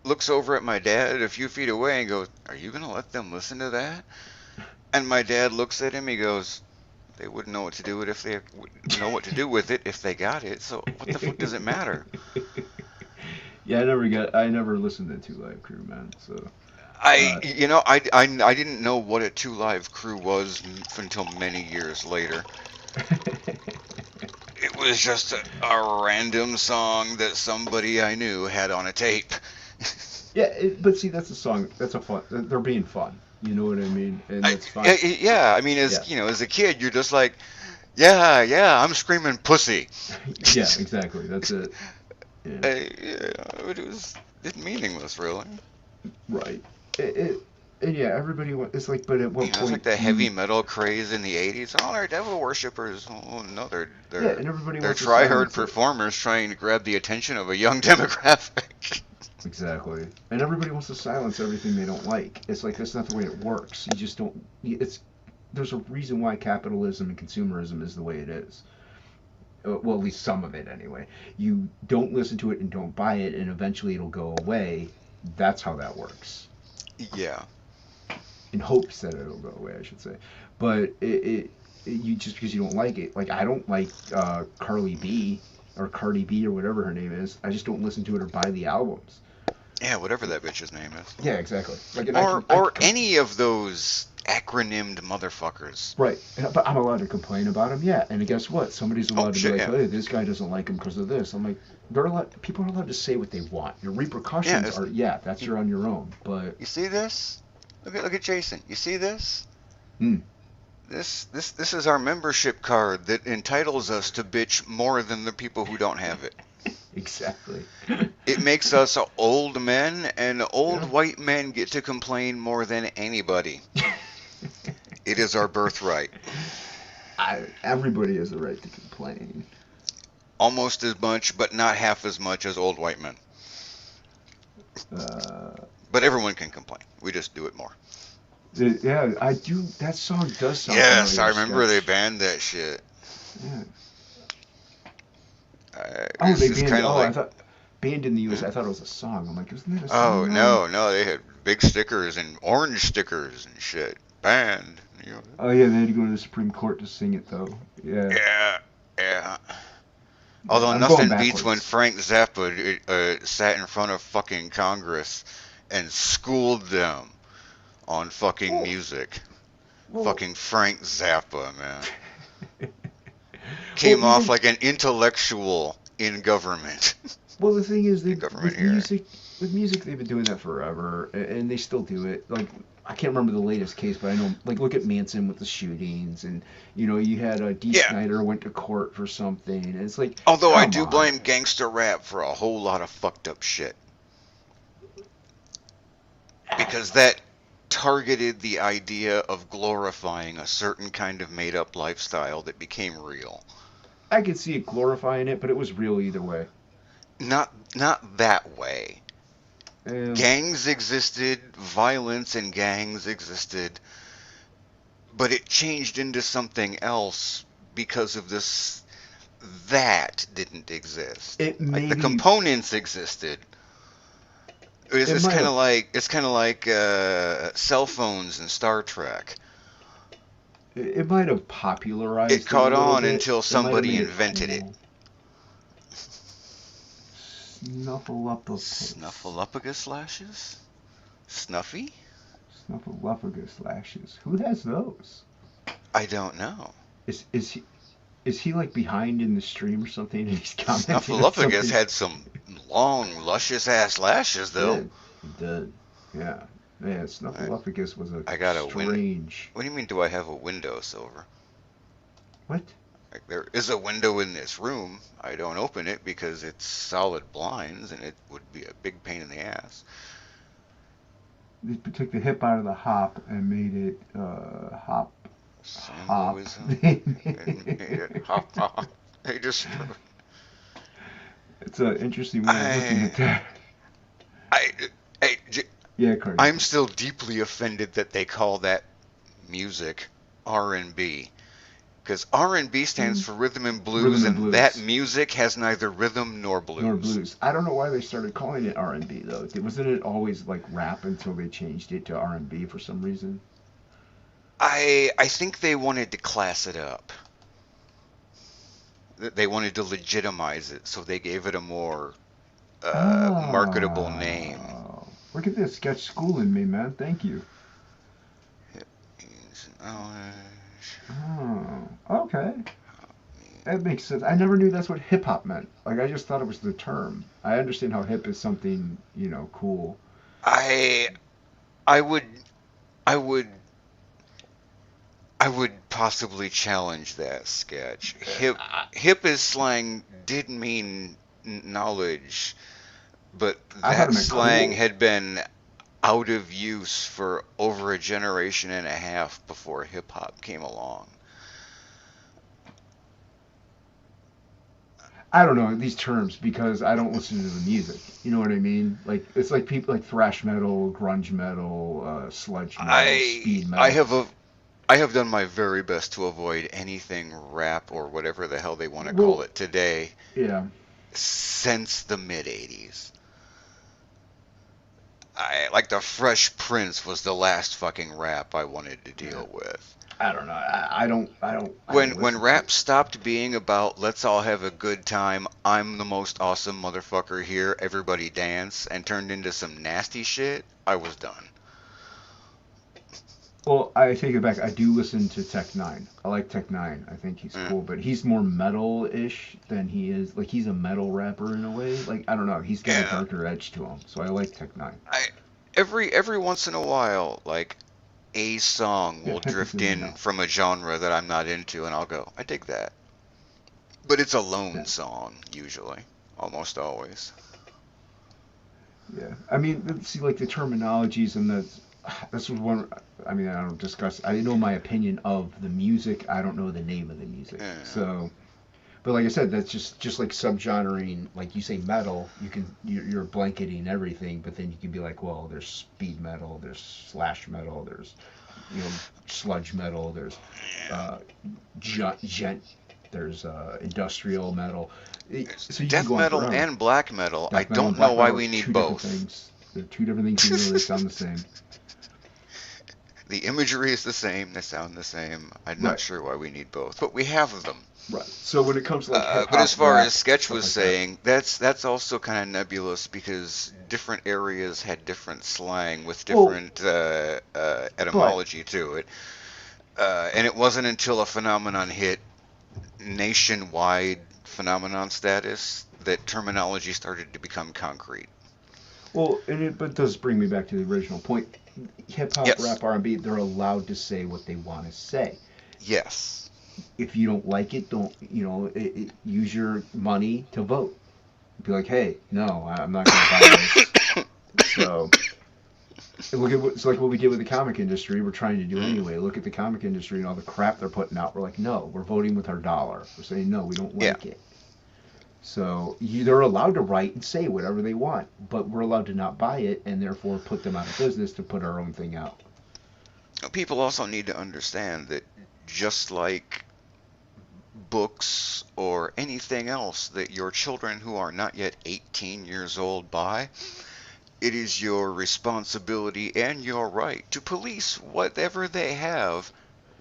looks over at my dad a few feet away and goes, "Are you gonna let them listen to that?" And my dad looks at him. He goes, "They wouldn't know what to do with it if they got it. So what the fuck does it matter?"
Yeah, I never listened to 2 Live Crew, man. So
I didn't know what a 2 Live Crew was until many years later. It was just a random song that somebody I knew had on a tape.
yeah, but see, that's a song. That's a fun. They're being fun. You know what I mean? And that's fine.
Yeah, I mean, as a kid, you're just like, yeah, I'm screaming pussy.
Yeah, exactly. That's it. Yeah.
But it was meaningless, really.
Right. And yeah, everybody it's like, but at what
It's
point?
like the heavy metal craze in the '80s. Oh, they're devil worshippers. Oh no, they're
Yeah, and everybody
they're
wants to
try-hard
silence it.
performers trying to grab the attention of a young demographic.
Exactly. And everybody wants to silence everything they don't like. It's like that's not the way it works. You just don't. There's a reason why capitalism and consumerism is the way it is. Well, at least some of it anyway. You don't listen to it and don't buy it, and eventually it'll go away. That's how that works.
Yeah.
In hopes that it'll go away, I should say. But you just because you don't like it, like I don't like Cardi B or whatever her name is. I just don't listen to it or buy the albums.
Yeah, whatever that bitch's name is.
Yeah, exactly. Like, and
Or any of those acronymed motherfuckers.
Right, but I'm allowed to complain about them. Yeah, and guess what? Somebody's allowed to be like,
yeah.
"Hey, this guy doesn't like him because of this." I'm like, people are allowed to say what they want. Your repercussions are, that's you're on your own. But
You see this? Look at Jason. You see this? This is our membership card that entitles us to bitch more than the people who don't have it.
Exactly.
It makes us old men, and old white men get to complain more than anybody. It is our birthright.
Everybody has the right to complain.
Almost as much, but not half as much as old white men. But everyone can complain. We just do it more.
Yeah, I do. That song does sound.
Yes,
familiar,
I remember they
Sketch.
banned that shit.
Yeah.
They
They banned.
like,
I thought banned in the U.S. I thought it was a song. I'm like, isn't that a
oh
song?
no, they had big stickers and orange stickers and shit. Banned. You know.
Oh yeah, they had to go to the Supreme Court to sing it though. Yeah.
Yeah. Although
I'm
nothing
going
beats when
backwards.
Frank Zappa sat in front of fucking Congress and schooled them on fucking music. Fucking Frank Zappa, man. Came off like an intellectual in government.
Well, the thing is,
government here.
with music, they've been doing that forever, and they still do it. Like, I can't remember the latest case, but I know, like, look at Manson with the shootings, and you had Dee Snider went to court for something, and it's like.
Although I
come
do
on.
blame gangster rap for a whole lot of fucked up shit. Because that targeted the idea of glorifying a certain kind of made-up lifestyle that became real.
I could see it glorifying it, but it was real either way.
Not that way.
Um,
Gangs existed, violence in gangs existed, but it changed into something else because of this. That didn't exist.
It
Like the
maybe-
components existed. It's
might
kind
have-
of like cell phones in Star Trek.
It might have popularized
It caught
a little
on
bit.
until
It might have
somebody
made
invented it.
cool. Snuffleupagus.
Snuffleupagus lashes? Snuffy?
Snuffleupagus lashes. Who has those?
I don't know.
Is he like behind in the stream or something and he's commenting on
Snuffleupagus
something?
had some long, luscious ass lashes,
He
though.
did. He did. Yeah. Man, Snuffleupagus was a
I got a
strange.
What do you mean, do I have a window, Silver?
What?
Like, there is a window in this room. I don't open it because it's solid blinds, and it would be a big pain in the ass.
They took the hip out of the hop and made it hop.
Symbolism. And made it hop hop. They just.
It's an interesting way of looking at that. Yeah, Cardi.
I'm still deeply offended that they call that music R&B. Because R&B stands for rhythm and blues, and that music has neither rhythm nor blues.
I don't know why they started calling it R&B though. Wasn't it always like rap until they changed it to R&B for some reason?
I think they wanted to class it up. They wanted to legitimize it, so they gave it a more marketable name.
Look at this, sketch schooling me, man. Thank you. Oh, okay. That makes sense. I never knew that's what hip hop meant. Like, I just thought it was the term. I understand how hip is something, cool.
I would possibly challenge that sketch. Hip as slang did mean knowledge, but that slang had been out of use for over a generation and a half before hip hop came along.
I don't know these terms because I don't listen to the music. You know what I mean? Like, it's like people like thrash metal, grunge metal, sludge metal, speed metal.
I have done my very best to avoid anything rap or whatever the hell they want to call it today.
Yeah.
Since the mid '80s. Like the Fresh Prince was the last fucking rap I wanted to deal with.
I don't know. I don't.
When rap stopped being about let's all have a good time, I'm the most awesome motherfucker here, everybody dance, and turned into some nasty shit, I was done.
Well, I take it back. I do listen to Tech Nine. I like Tech Nine. I think he's cool, but he's more metal-ish than he is. Like, he's a metal rapper in a way. Like, I don't know. He's got a darker edge to him, so I like Tech Nine.
Every once in a while, like, a song will drift in from a genre that I'm not into, and I'll go, I dig that. But it's a lone song, usually. Almost always.
Yeah. I mean, see, like, the terminologies and this was one. I mean, I don't discuss. I know my opinion of the music. I don't know the name of the music. Yeah. So, but like I said, that's just like subgenreing. Like you say, metal. You're blanketing everything, but then you can be like, well, there's speed metal, there's slash metal, there's sludge metal, there's gent, there's industrial metal.
So death metal and black metal. I don't know why we need both.
They're two different things. Even though they sound the same.
The imagery is the same. They sound the same. I'm not sure why we need both, but we have them.
Right. So when it comes to like
but as far as Sketch was saying, that's also kind of nebulous because different areas had different slang with different etymology to it. And it wasn't until a phenomenon hit nationwide phenomenon status that terminology started to become concrete.
Well, but it does bring me back to the original point. Hip-hop, rap, R&B, they're allowed to say what they want to say.
Yes.
If you don't like it, don't, use your money to vote. Be like, hey, no, I'm not going to buy this. So, look at it's like what we did with the comic industry. We're trying to do anyway. Look at the comic industry and all the crap they're putting out. We're like, no, we're voting with our dollar. We're saying, no, we don't like it. So they're allowed to write and say whatever they want, but we're allowed to not buy it and therefore put them out of business to put our own thing out.
People also need to understand that just like books or anything else that your children who are not yet 18 years old buy, it is your responsibility and your right to police whatever they have,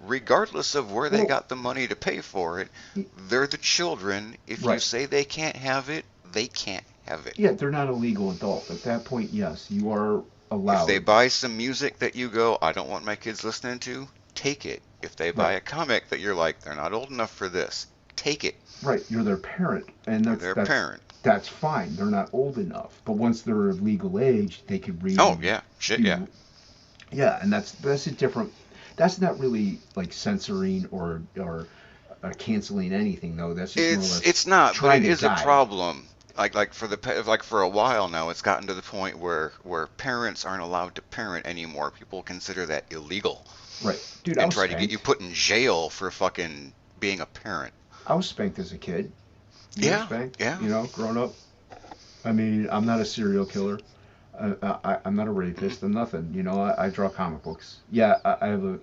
regardless of where they got the money to pay for it. They're the children. If you say they can't have it, they can't have it.
Yeah, they're not a legal adult. At that point, yes, you are
If they
allowed.
buy some music that you go, I don't want my kids listening to, take it. If they buy
Right,
a comic that you're like, they're not old enough for this, take it.
right. You're their parent, and
You're
that's
their
that's
parent.
that's fine. They're not old enough, but once they're of legal age, they could read
Oh,
and
yeah. Shit, yeah.
do. Yeah, and that's a different. That's not really like censoring or canceling anything, though. That's just more or less
It's not, but
trying
it
to
is a
guide.
problem. Like for a while now, it's gotten to the point where parents aren't allowed to parent anymore. People consider that illegal
Right, dude. I
and
was
try to get you
spanked.
put in jail for fucking being a parent.
I was spanked as a kid. You were
Yeah,
spanked,
yeah.
growing up. I mean, I'm not a serial killer. I'm not a rapist. I'm nothing. I draw comic books. Yeah, I have a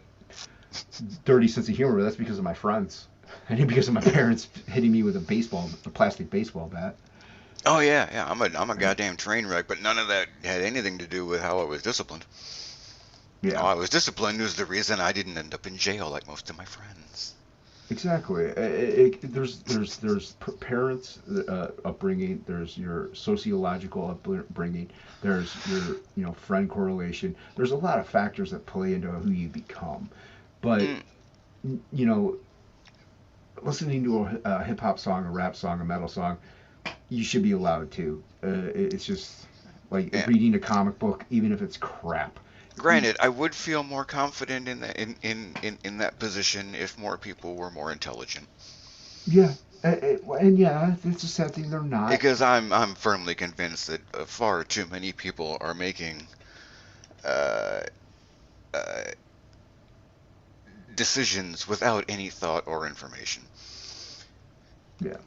dirty sense of humor, but that's because of my friends. And because of my parents hitting me with a plastic baseball bat.
Oh yeah, yeah. I'm a goddamn train wreck, but none of that had anything to do with how I was disciplined. How
Yeah,
I was disciplined was the reason I didn't end up in jail like most of my friends.
exactly. There's parents upbringing. There's your sociological upbringing. There's your friend correlation. There's a lot of factors that play into who you become. But
Mm,
you know, listening to a hip hop song, a rap song, a metal song, you should be allowed to. It's just like
yeah.
reading a comic book, even if it's crap. You,
Granted, I would feel more confident in that in that position if more people were more intelligent.
yeah, and yeah, it's a sad thing they're not.
Because I'm firmly convinced that far too many people are making uh, uh, decisions without any thought or information.
Yeah,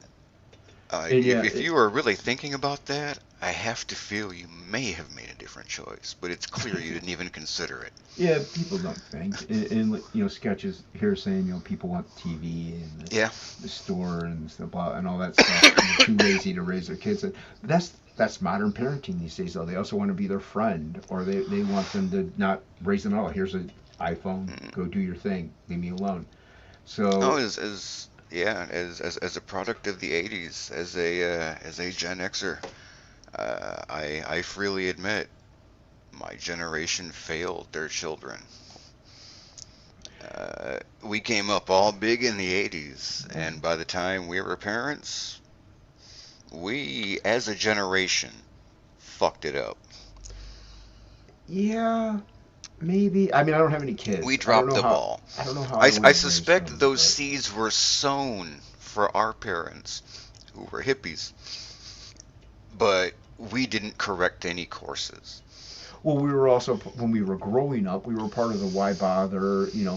and yeah,
If you are really thinking about that, I have to feel you may have made a different choice, but it's clear you didn't even consider it.
yeah, people don't think. And sketches here saying people want TV and
Yeah.
the store and stuff and all that stuff. And they're too lazy to raise their kids. And that's modern parenting these days. Though they also want to be their friend, or they want them to not raise them at all. Here's an iPhone.
Mm.
Go do your thing. Leave me alone.
Oh,
So
as a product of the '80s, as a Gen Xer, I freely admit my generation failed their children. We came up all big in the '80s, and by the time we were parents, we as a generation fucked it up.
yeah, maybe. I mean, I don't have any
We
kids.
dropped the ball.
I don't know how I would
I
have raised
suspect
them,
those
but
seeds were sown for our parents, who were hippies, but we didn't correct any courses.
well, we were also when we were growing up, we were part of the why bother. No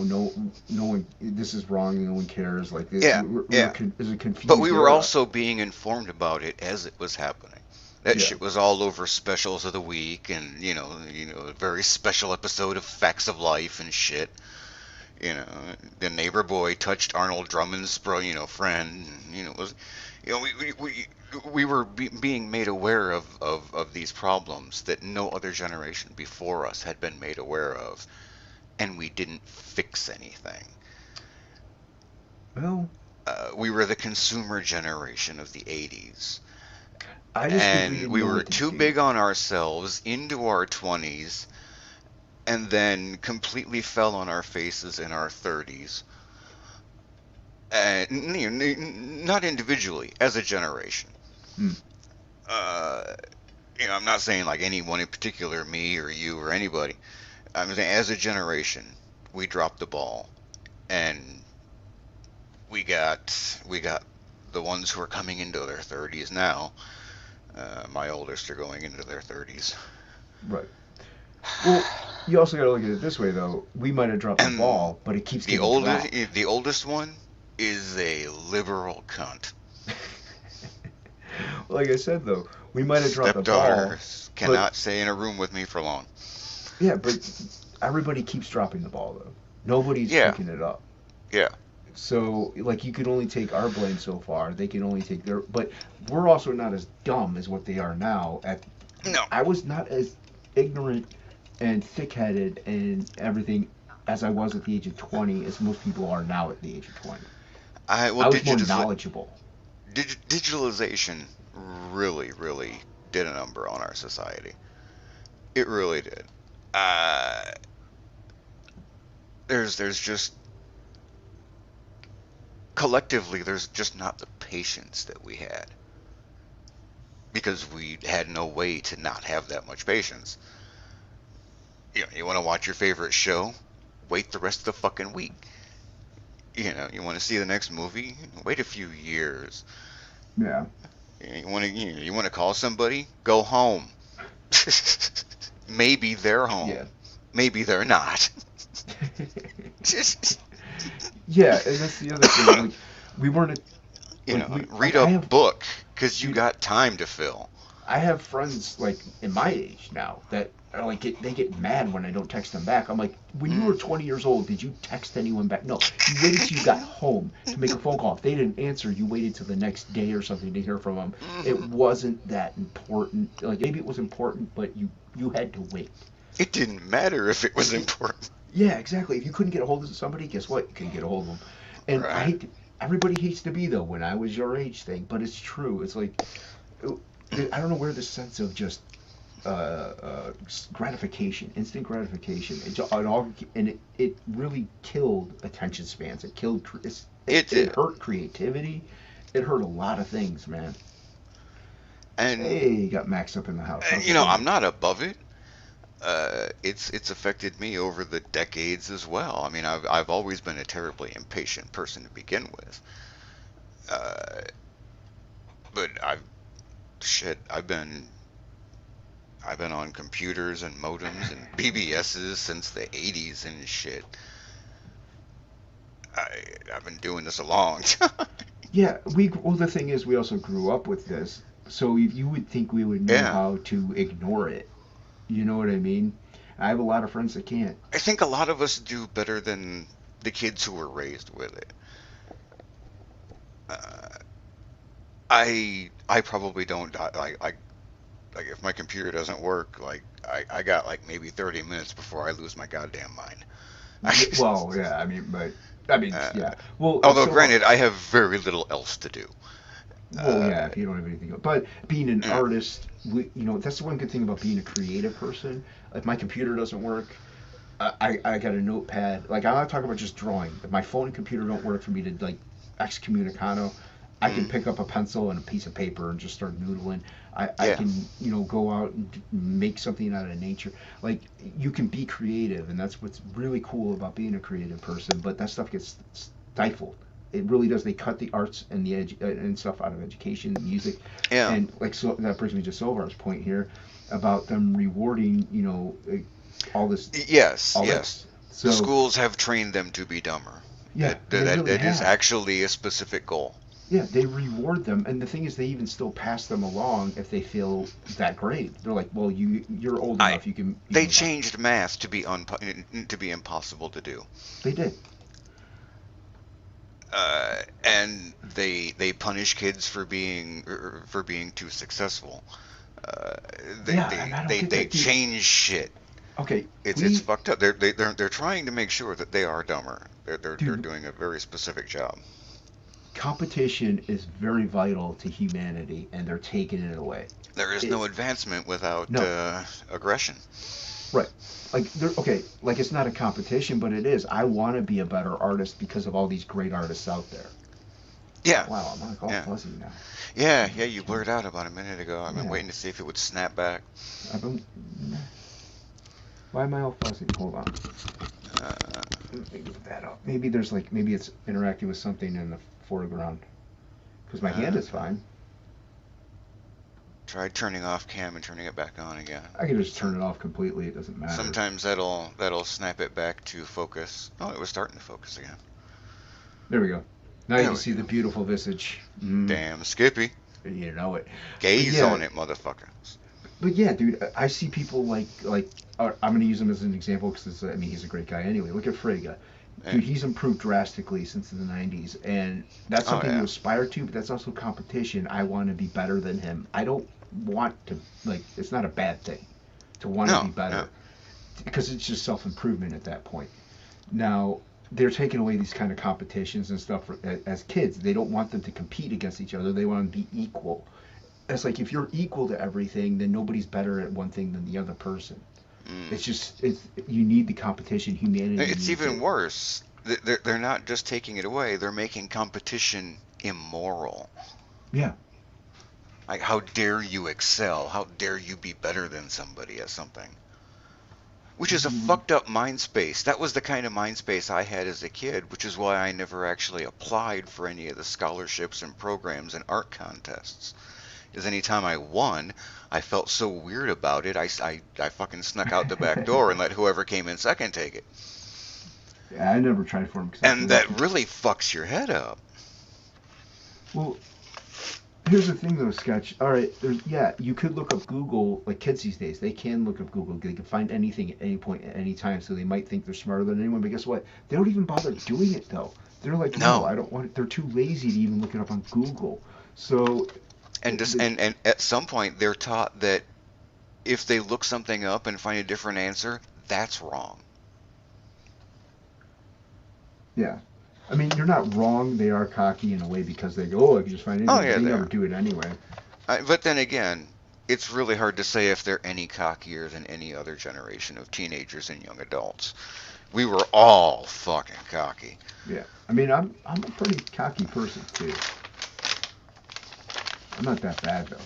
one. This is wrong. No one cares. Like
Yeah, yeah.
it was a
But
confused
we were
era.
also being informed about it as it was happening. That
Yeah,
shit was all over specials of the week, and a very special episode of Facts of Life and shit. You know, the neighbor boy touched Arnold Drummond's friend. Was, we were being made aware of these problems that no other generation before us had been made aware of, and we didn't fix anything.
well,
We were the consumer generation of the '80s,
I just think we
and
didn't
we
know
were
what to
too
do.
big on ourselves into our 20s, and then completely fell on our faces in our 30s. Not individually, as a generation.
Hmm.
Uh, I'm not saying like anyone in particular, me or you or anybody. I'm saying as a generation, we dropped the ball, and we got the ones who are coming into their 30s now. My oldest are going into their 30s.
Right. Well, you also got to look at it this way, though. We might have dropped the
And
ball, but it keeps
the
getting
oldest,
dropped.
the oldest one is a liberal cunt.
Like I said, though, we might have dropped the ball,
Stepdaughter
but
cannot stay in a room with me for long.
yeah, but everybody keeps dropping the ball, though. Nobody's
Yeah,
picking it up.
yeah.
So, like, you can only take our blame so far. They can only take their. But we're also not as dumb as what they are now.
No.
I was not as ignorant and thick-headed and everything as I was at the age of 20 as most people are now at the age of 20.
I
I
well,
was more knowledgeable.
digitalization really, really did a number on our society. It really did. There's just collectively there's just not the patience that we had because we had no way to not have that much patience. You want to watch your favorite show? Wait the rest of the fucking week. You want to see the next movie? Wait a few years.
Yeah.
You want to call somebody? Go home. Maybe they're home.
Yeah.
Maybe they're not.
Yeah, and that's the other thing. Like, we weren't.
Read a book because you got time to fill.
I have friends like in my age now that are like they get mad when I don't text them back. I'm like, when you were 20 years old, did you text anyone back? No, you waited till you got home to make a phone call. If they didn't answer, you waited till the next day or something to hear from them. It wasn't that important. Like maybe it was important, but you had to wait.
It didn't matter if it was important.
Yeah, exactly. If you couldn't get a hold of somebody, guess what? You couldn't get a hold of them. And
Right.
Everybody hates to be though when I was your age thing, but it's true. It's like I don't know where the sense of just gratification, instant gratification. It really killed attention spans. It killed. It hurt creativity. It hurt a lot of things, man.
And
Hey, got Max up in the house.
I'm not above it. It's affected me over the decades as well. I mean, I've always been a terribly impatient person to begin with. But I've been on computers and modems and BBSs since the 80s and shit. I've been doing this a long time.
Yeah, well, the thing is, we also grew up with this, so you would think we would know how to ignore it. You know what I mean? I have a lot of friends that can't.
I think a lot of us do better than the kids who were raised with it. I probably don't like if my computer doesn't work, like I got like maybe 30 minutes before I lose my goddamn mind.
Well, yeah, yeah. Well,
although granted, I have very little else to do.
Well, yeah, if you don't have anything else. But being an artist, that's the one good thing about being a creative person. If my computer doesn't work, I got a notepad. Like, I'm not talking about just drawing. If my phone and computer don't work for me to, like, excommunicado, I can pick up a pencil and a piece of paper and just start noodling. I can, go out and make something out of nature. Like, you can be creative, and that's what's really cool about being a creative person, but that stuff gets stifled. It really does. They cut the arts and the and stuff out of education, music, and so that brings me to Sovar's point here about them rewarding, all this.
Yes.
So,
the schools have trained them to be dumber.
Yeah,
that is actually a specific goal.
Yeah, they reward them, and the thing is, they even still pass them along if they feel that grade. They're like, well, you're old enough, you can.
They changed math to be impossible to do.
They did.
And they punish kids for being too successful. They change shit.
Okay,
it's fucked up. They're trying to make sure that they are dumber. They're doing a very specific job.
Competition is very vital to humanity, and they're taking it away.
There is no advancement without aggression.
Right. Like it's not a competition, but it is. I want to be a better artist because of all these great artists out there.
Yeah.
Wow, I'm like all fuzzy now.
Yeah, you blurred out about a minute ago. I've been waiting to see if it would snap back.
Why am I all fuzzy? Hold on. Let me get that up. Maybe it's interacting with something in the foreground. Because my hand is fine.
Try turning off cam and turning it back on again.
I can just turn it off completely. It doesn't matter.
Sometimes that'll snap it back to focus. Oh, it was starting to focus again.
There we go. Now you can see the beautiful visage.
Damn, Skippy.
You know it.
Gaze on it, motherfucker.
But yeah, dude, I see people like I'm going to use him as an example because he's a great guy anyway. Look at Frege. Dude, he's improved drastically since the 90s, and that's something to aspire to, but that's also competition. I want to be better than him. I don't want to, it's not a bad thing to want to be better because it's just self-improvement at that point. Now, they're taking away these kind of competitions and stuff as kids. They don't want them to compete against each other. They want them to be equal. it's like if you're equal to everything, then nobody's better at one thing than the other person. It's just you need the competition. Humanity.
It's
needs
even
it.
worse. They're not just taking it away, they're making competition immoral.
Yeah.
Like, how dare you excel? How dare you be better than somebody at something? Which is a fucked up mind space. That was the kind of mind space I had as a kid, which is why I never actually applied for any of the scholarships and programs and art contests. Because anytime I won, I felt so weird about it, I fucking snuck out the back door and let whoever came in second take it.
Yeah, I never tried for them.
And that really fucks your head up.
Well, here's the thing, though, Sketch. All right, you could look up Google. Like kids these days, they can look up Google. They can find anything at any point, at any time. So they might think they're smarter than anyone. But guess what? They don't even bother doing it, though. They're like, no, I don't want it. They're too lazy to even look it up on Google. So.
And at some point, they're taught that if they look something up and find a different answer, that's wrong.
Yeah. I mean, you're not wrong. They are cocky in a way because they go, I can just find anything.
Oh, yeah,
they never do it anyway.
But then again, it's really hard to say if they're any cockier than any other generation of teenagers and young adults. We were all fucking cocky.
Yeah. I mean, I'm a pretty cocky person, too. I'm not that bad, though.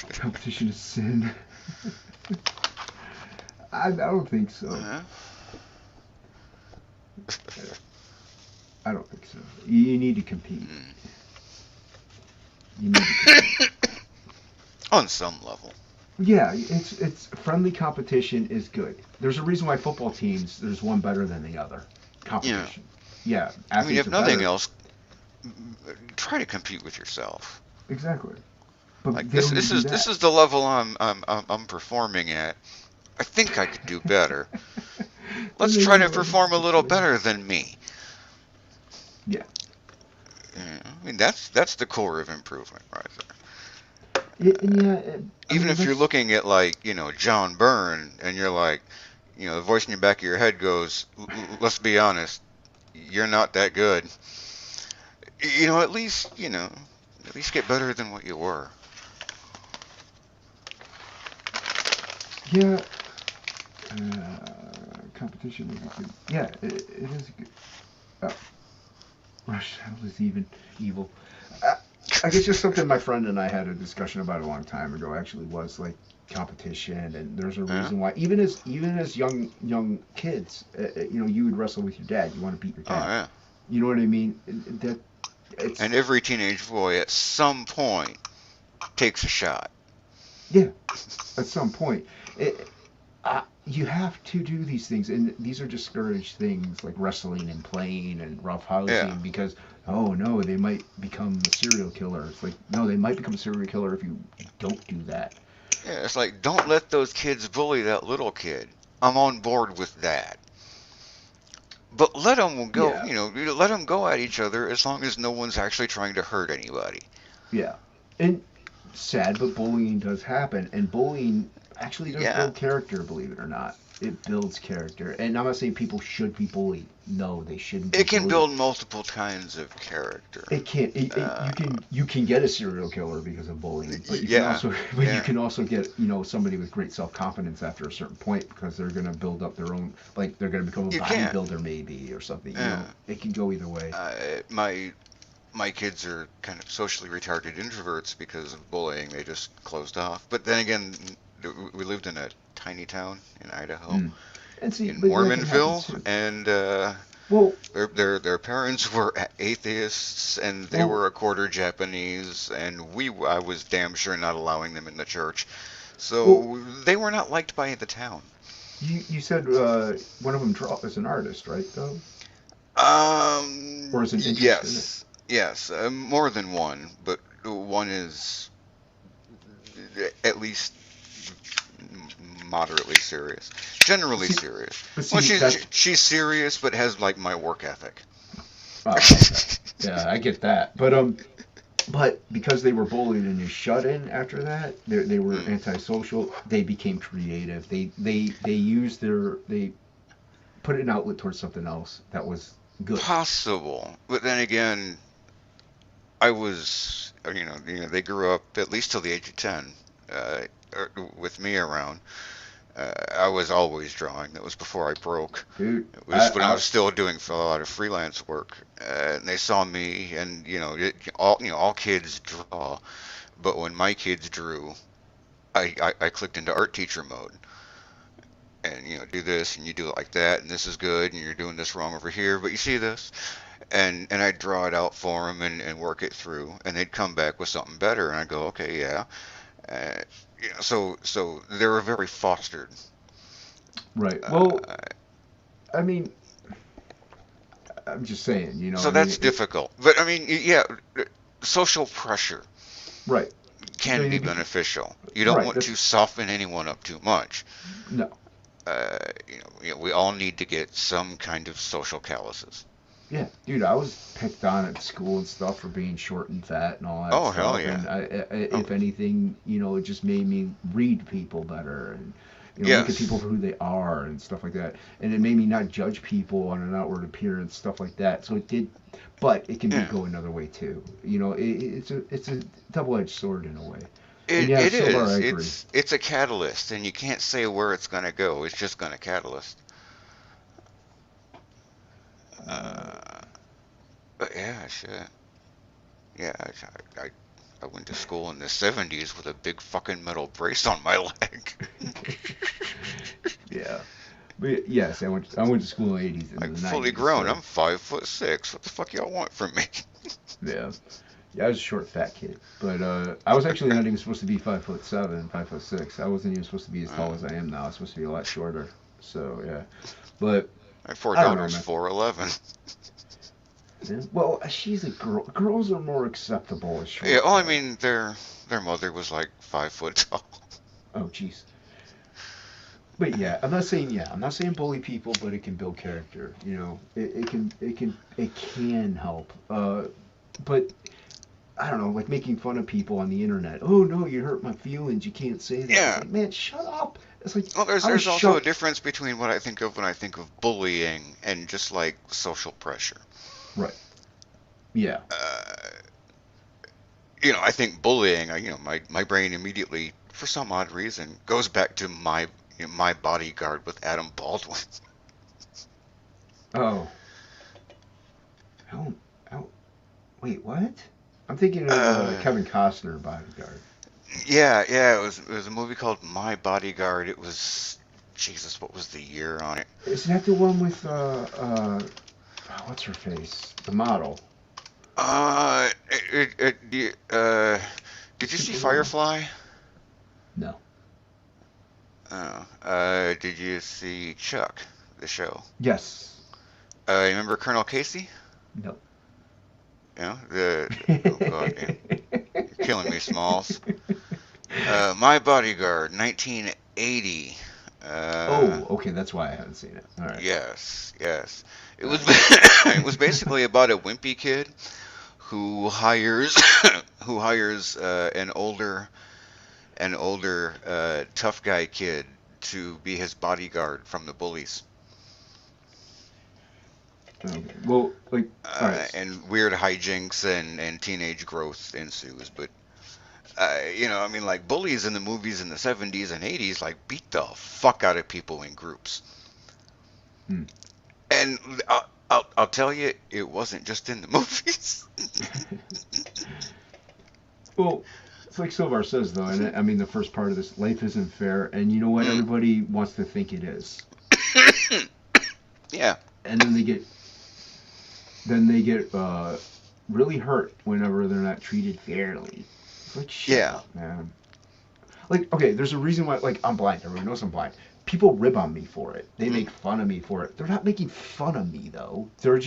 Competition is sin. I don't think so. I don't think so. You need to compete. You need to compete.
On some level.
Yeah, it's friendly competition is good. There's a reason why football teams, there's one better than the other. Competition. Yeah.
I mean, if nothing else, try to compete with yourself.
Exactly. But
like this is the level I'm performing at. I think I could do better. Let's try to perform a little better than me.
Yeah.
I mean, that's the core of improvement right
Yeah.
there. Even if you're looking at, like, John Byrne, and you're like, the voice in the back of your head goes, let's be honest, you're not that good. At least get better than what you were.
Yeah. Competition is good. Yeah, it is good. Rush was even evil. I guess just something my friend and I had a discussion about a long time ago. Actually, was like competition, and there's a reason why. Even as young kids, you would wrestle with your dad. You want to beat your dad.
Oh yeah.
You know what I mean?
And every teenage boy at some point takes a shot.
Yeah, at some point. You have to do these things, and these are discouraged things like wrestling and playing and roughhousing because, oh no, they might become a serial killer. It's like, no, they might become a serial killer if you don't do that.
Yeah, it's like, don't let those kids bully that little kid. I'm on board with that. But let them go, let them go at each other as long as no one's actually trying to hurt anybody.
Yeah. And sad, but bullying does happen, and bullying actually does build character, believe it or not. It builds character. And I'm not saying people should be bullied. No, they shouldn't be
It can
bullied.
build multiple kinds of character.
It can. You can get a serial killer because of bullying, but you can also get somebody with great self-confidence after a certain point because they're going to build up their own, like they're going to become a bodybuilder maybe or something. It can go either way.
My kids are kind of socially retarded introverts because of bullying. They just closed off. But then again, we lived in a tiny town in Idaho, in Mormonville, and their parents were atheists, and they were a quarter Japanese, and I was damn sure not allowing them in the church, so they were not liked by the town.
You said one of them is an artist, right? Though. Or is an interest in it?
Yes, more than one, but one is at least moderately serious, generally serious. Well, she's serious, but has like my work ethic.
Okay. Yeah, I get that. But because they were bullied and just shut in after that, they were antisocial. They became creative. They put an outlet towards something else that was good.
Possible, but then again, I was, they grew up at least till the age of 10, uh, with me around. I was always drawing. That was before I broke.
dude.
It was when I was still doing a lot of freelance work, and they saw me, and all kids draw, but when my kids drew, I clicked into art teacher mode, and do this and you do it like that, and this is good, and you're doing this wrong over here, but you see this, and I'd draw it out for them and work it through, and they'd come back with something better, and I'd go, okay, yeah. Uh, so they were very fostered.
Right. Well, I mean, I'm just saying,
So
I mean,
that's difficult. But I mean, yeah, social pressure
right. So
can be beneficial. You don't
right.
want to soften anyone up too much.
No.
We all need to get some kind of social calluses.
Yeah, dude, I was picked on at school and stuff for being short and fat and all that
Oh,
stuff.
hell yeah.
And if anything, it just made me read people better and look at
Yes.
people for who they are and stuff like that. And it made me not judge people on an outward appearance, stuff like that. So it did, but it can go another way too. It's a double-edged sword in a way. And yeah,
It
so far I
is.
agree.
It's a catalyst, and you can't say where it's going to go. It's just going to catalyst. But yeah, shit. Yeah, I went to school in the 70s with a big fucking metal brace on my leg.
Yeah. But yes, I went to school in the 80s and
Like
the 90s.
fully grown.
So,
I'm 5'6". What the fuck y'all want from me?
yeah. Yeah, I was a short, fat kid, but I was actually not even supposed to be 5'7", 5'6". I wasn't even supposed to be as tall as I am now. I was supposed to be a lot shorter. So yeah, but
My four
I don't know,
daughters
man.
4'11".
Yeah, well, she's a girl. Girls are more acceptable as short.
Yeah. Well, I
guys.
mean, their mother was like 5 foot tall.
Oh, jeez. But yeah, I'm not saying bully people, but it can build character. It can help. But I don't know, like making fun of people on the internet. Oh no, you hurt my feelings. You can't say that.
Yeah.
It's like, man, shut up. It's like,
Well, there's
I was
also a
shocked.
difference between what I think of when I think of bullying and just like social pressure.
Right. Yeah.
I think bullying. My brain immediately, for some odd reason, goes back to my bodyguard with Adam Baldwin.
Oh. Oh. Oh. Wait, what? I'm thinking of Kevin Costner, Bodyguard.
Yeah. It was a movie called My Bodyguard. It was, Jesus, what was the year on it?
Isn't that the one with what's her face? The model.
Did you see Firefly?
No.
Oh. Did you see Chuck, the show?
Yes.
Remember Colonel Casey?
No.
Oh god, you're killing me, Smalls. My Bodyguard, 1980.
Oh, okay, that's why I haven't seen it. All right.
Yes. It was it was basically about a wimpy kid who hires an older tough guy kid to be his bodyguard from the bullies.
Okay. Well, like, all right.
And weird hijinks and teenage growth ensues. But I mean, like bullies in the movies in the 70s and 80s, like beat the fuck out of people in groups.
Hmm.
And I'll tell you, it wasn't just in the movies.
Well, it's like Silvar says, though, and I mean, the first part of this, life isn't fair, and you know what? Everybody wants to think it is.
Yeah.
And then they get really hurt whenever they're not treated fairly. It's like, shut up, man. Like, okay, there's a reason why, like, I'm blind. Everyone knows I'm blind. People rib on me for it. They make fun of me for it. They're not making fun of me, though. They're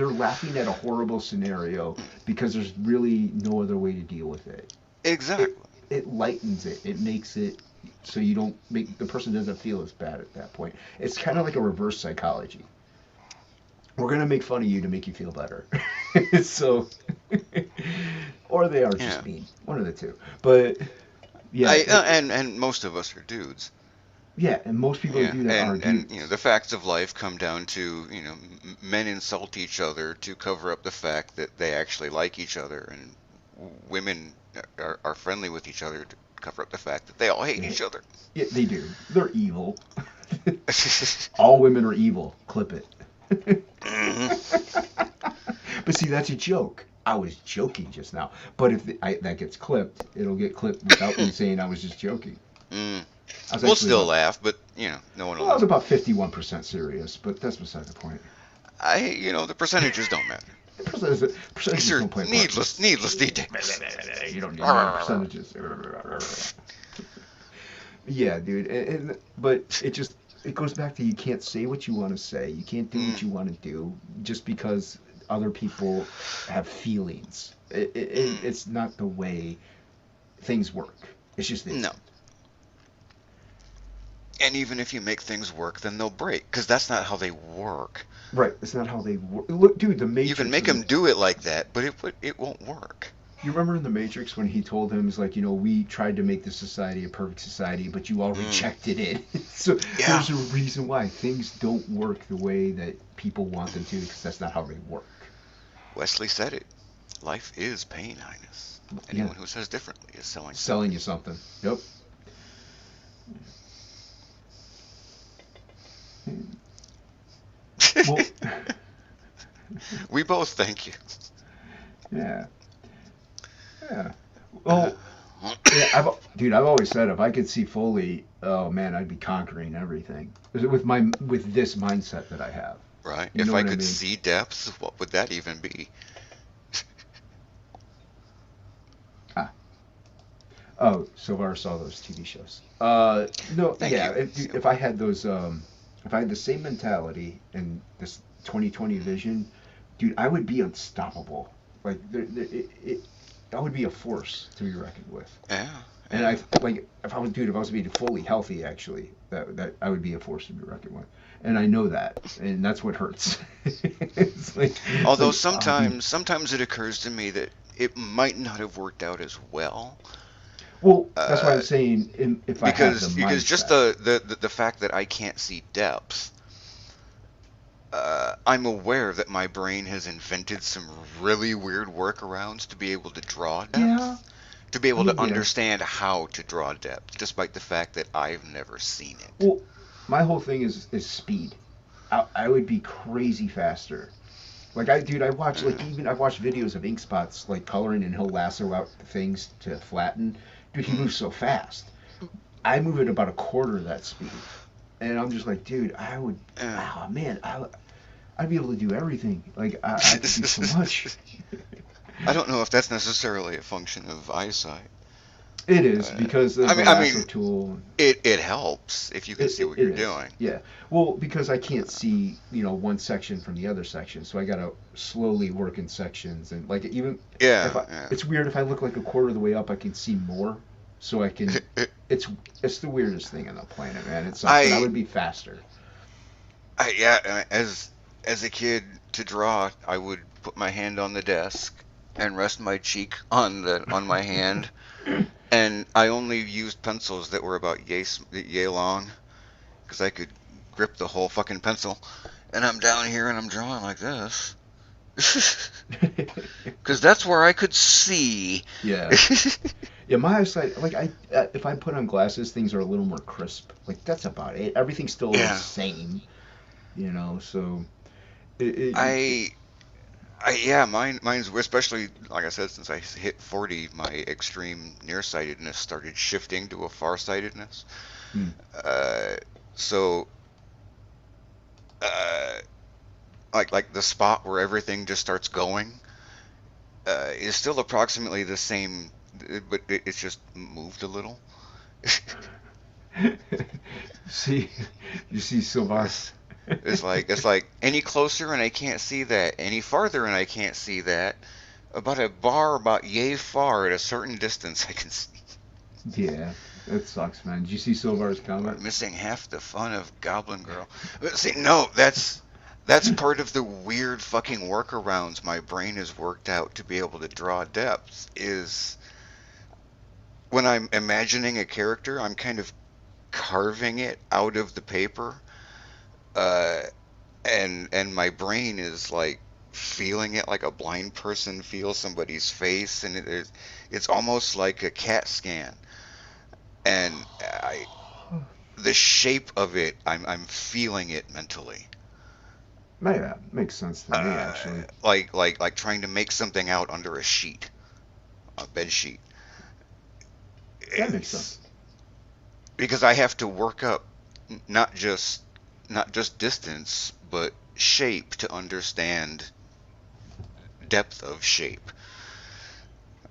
laughing at a horrible scenario because there's really no other way to deal with it.
Exactly.
It lightens it. It makes it so you don't make, the person doesn't feel as bad at that point. It's kind of like a reverse psychology. We're going to make fun of you to make you feel better. So, or they are just mean. One of the two. But, yeah.
And most of us are dudes.
Yeah, and most people who do that are dudes.
And the facts of life come down to, men insult each other to cover up the fact that they actually like each other, and women are friendly with each other to cover up the fact that they all hate each other.
Yeah, they do. They're evil. All women are evil. Clip it. But see, that's a joke. I was joking just now. But if that gets clipped, it'll get clipped without me saying I was just joking.
We'll still laugh, but no one will.
Well, I was about 51% serious, but that's beside the point.
The percentages don't matter.
Percentages
These are
don't play
needless details.
You don't need no percentages. Yeah, dude. But it goes back to you can't say what you want to say. You can't do what you want to do just because other people have feelings. It's not the way things work. It's just this.
No. And even if you make things work, then they'll break, because that's not how they work.
Right, it's not how they work. Look, dude, the Matrix.
You can make them do it like that, but it won't work.
You remember in the Matrix when he told him, he's like, we tried to make this society a perfect society, but you all rejected it. So there's a reason why things don't work the way that people want them to, because that's not how they work.
Wesley said it. Life is pain, Highness. Anyone who says differently is selling
you something. Yep. Well,
we both thank you.
Yeah. Well, I've always said if I could see fully, oh man, I'd be conquering everything. With this mindset that I have.
Right.
You
if
know
I
what
could
I mean?
see depths, what would that even be?
Oh, Silvar saw those TV shows. No,
Thank you.
If I had those, if I had the same mentality and this 2020 vision, dude, I would be unstoppable. Like, I would be a force to be reckoned with.
Yeah.
And if I was to be fully healthy, actually, that I would be a force to be reckoned with. And I know that, and that's what hurts.
Although sometimes it occurs to me that it might not have worked out as well.
Well, that's why I'm saying if I have the mindset.
Because just the fact that I can't see depth, I'm aware that my brain has invented some really weird workarounds to be able to draw depth.
Yeah.
To be able to understand how to draw depth, despite the fact that I've never seen it.
Well, my whole thing is speed. I would be crazy faster. Like I watch I've watched videos of ink spots like coloring, and he'll lasso out things to flatten. Dude, he moves so fast. I move at about a quarter of that speed, and I'm just like, dude, I would. Oh man, I'd be able to do everything. Like I could do so much.
I don't know if that's necessarily a function of eyesight.
It is because of the lasso tool.
It helps if you can see what you're doing.
Yeah. Well, because I can't see, one section from the other section, so I gotta slowly work in sections and like even.
Yeah.
It's weird if I look like a quarter of the way up, I can see more, so I can. It's the weirdest thing on the planet, man. But I would be faster.
As a kid to draw, I would put my hand on the desk and rest my cheek on my hand. And I only used pencils that were about yay long, because I could grip the whole fucking pencil. And I'm down here and I'm drawing like this. Because that's where I could see.
Yeah. Yeah, my eyesight, like, if I put on glasses, things are a little more crisp. Like, that's about it. Everything's still the same, so...
mine's especially, like I said, since I hit 40, my extreme nearsightedness started shifting to a farsightedness. Like the spot where everything just starts going is still approximately the same, but it's just moved a little.
You see Silvar.
It's like any closer and I can't see that, any farther and I can't see that. About a bar about yay far at a certain distance I can see.
Yeah, that sucks, man. Did you see Silvar's comment?
We're missing half the fun of Goblin Girl. But see, no, that's part of the weird fucking workarounds my brain has worked out to be able to draw depth. Is when I'm imagining a character, I'm kind of carving it out of the paper. And my brain is like feeling it like a blind person feels somebody's face, and it's almost like a CAT scan. And the shape of it, I'm feeling it mentally.
Yeah, makes sense to me actually.
Like trying to make something out under a sheet, a bed sheet.
That makes sense.
Because I have to work up not just distance, but shape to understand depth of shape.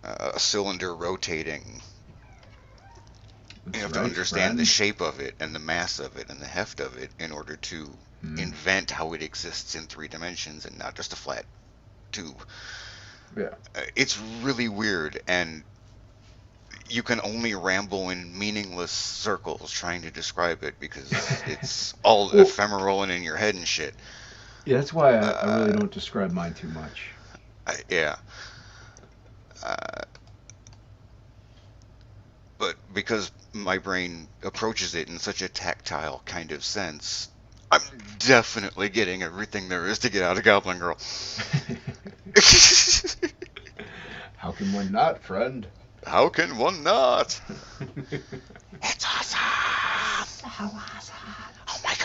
A cylinder rotating. You have to understand the shape of it and the mass of it and the heft of it in order to invent how it exists in 3 dimensions and not just a flat tube.
Yeah.
It's really weird, and you can only ramble in meaningless circles trying to describe it because it's all ephemeral and in your head and shit.
Yeah, that's why I really don't describe mine too much.
Yeah. But because my brain approaches it in such a tactile kind of sense, I'm definitely getting everything there is to get out of Goblin Girl.
How can one not, friend?
How can one not?
It's awesome! So awesome!
Oh my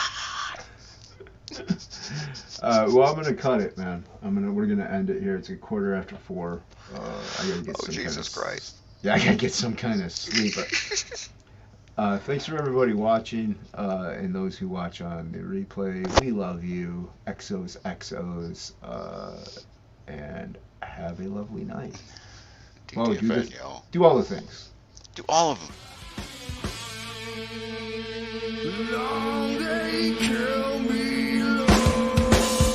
god!
Well, I'm gonna cut it, man. We're gonna end it here. It's a 4:15. I gotta get some
Jesus Christ.
Yeah, I gotta get some kind of sleep. Thanks for everybody watching, and those who watch on the replay. We love you, XOs, and have a lovely night. Do all the things.
Do all of them.
Long day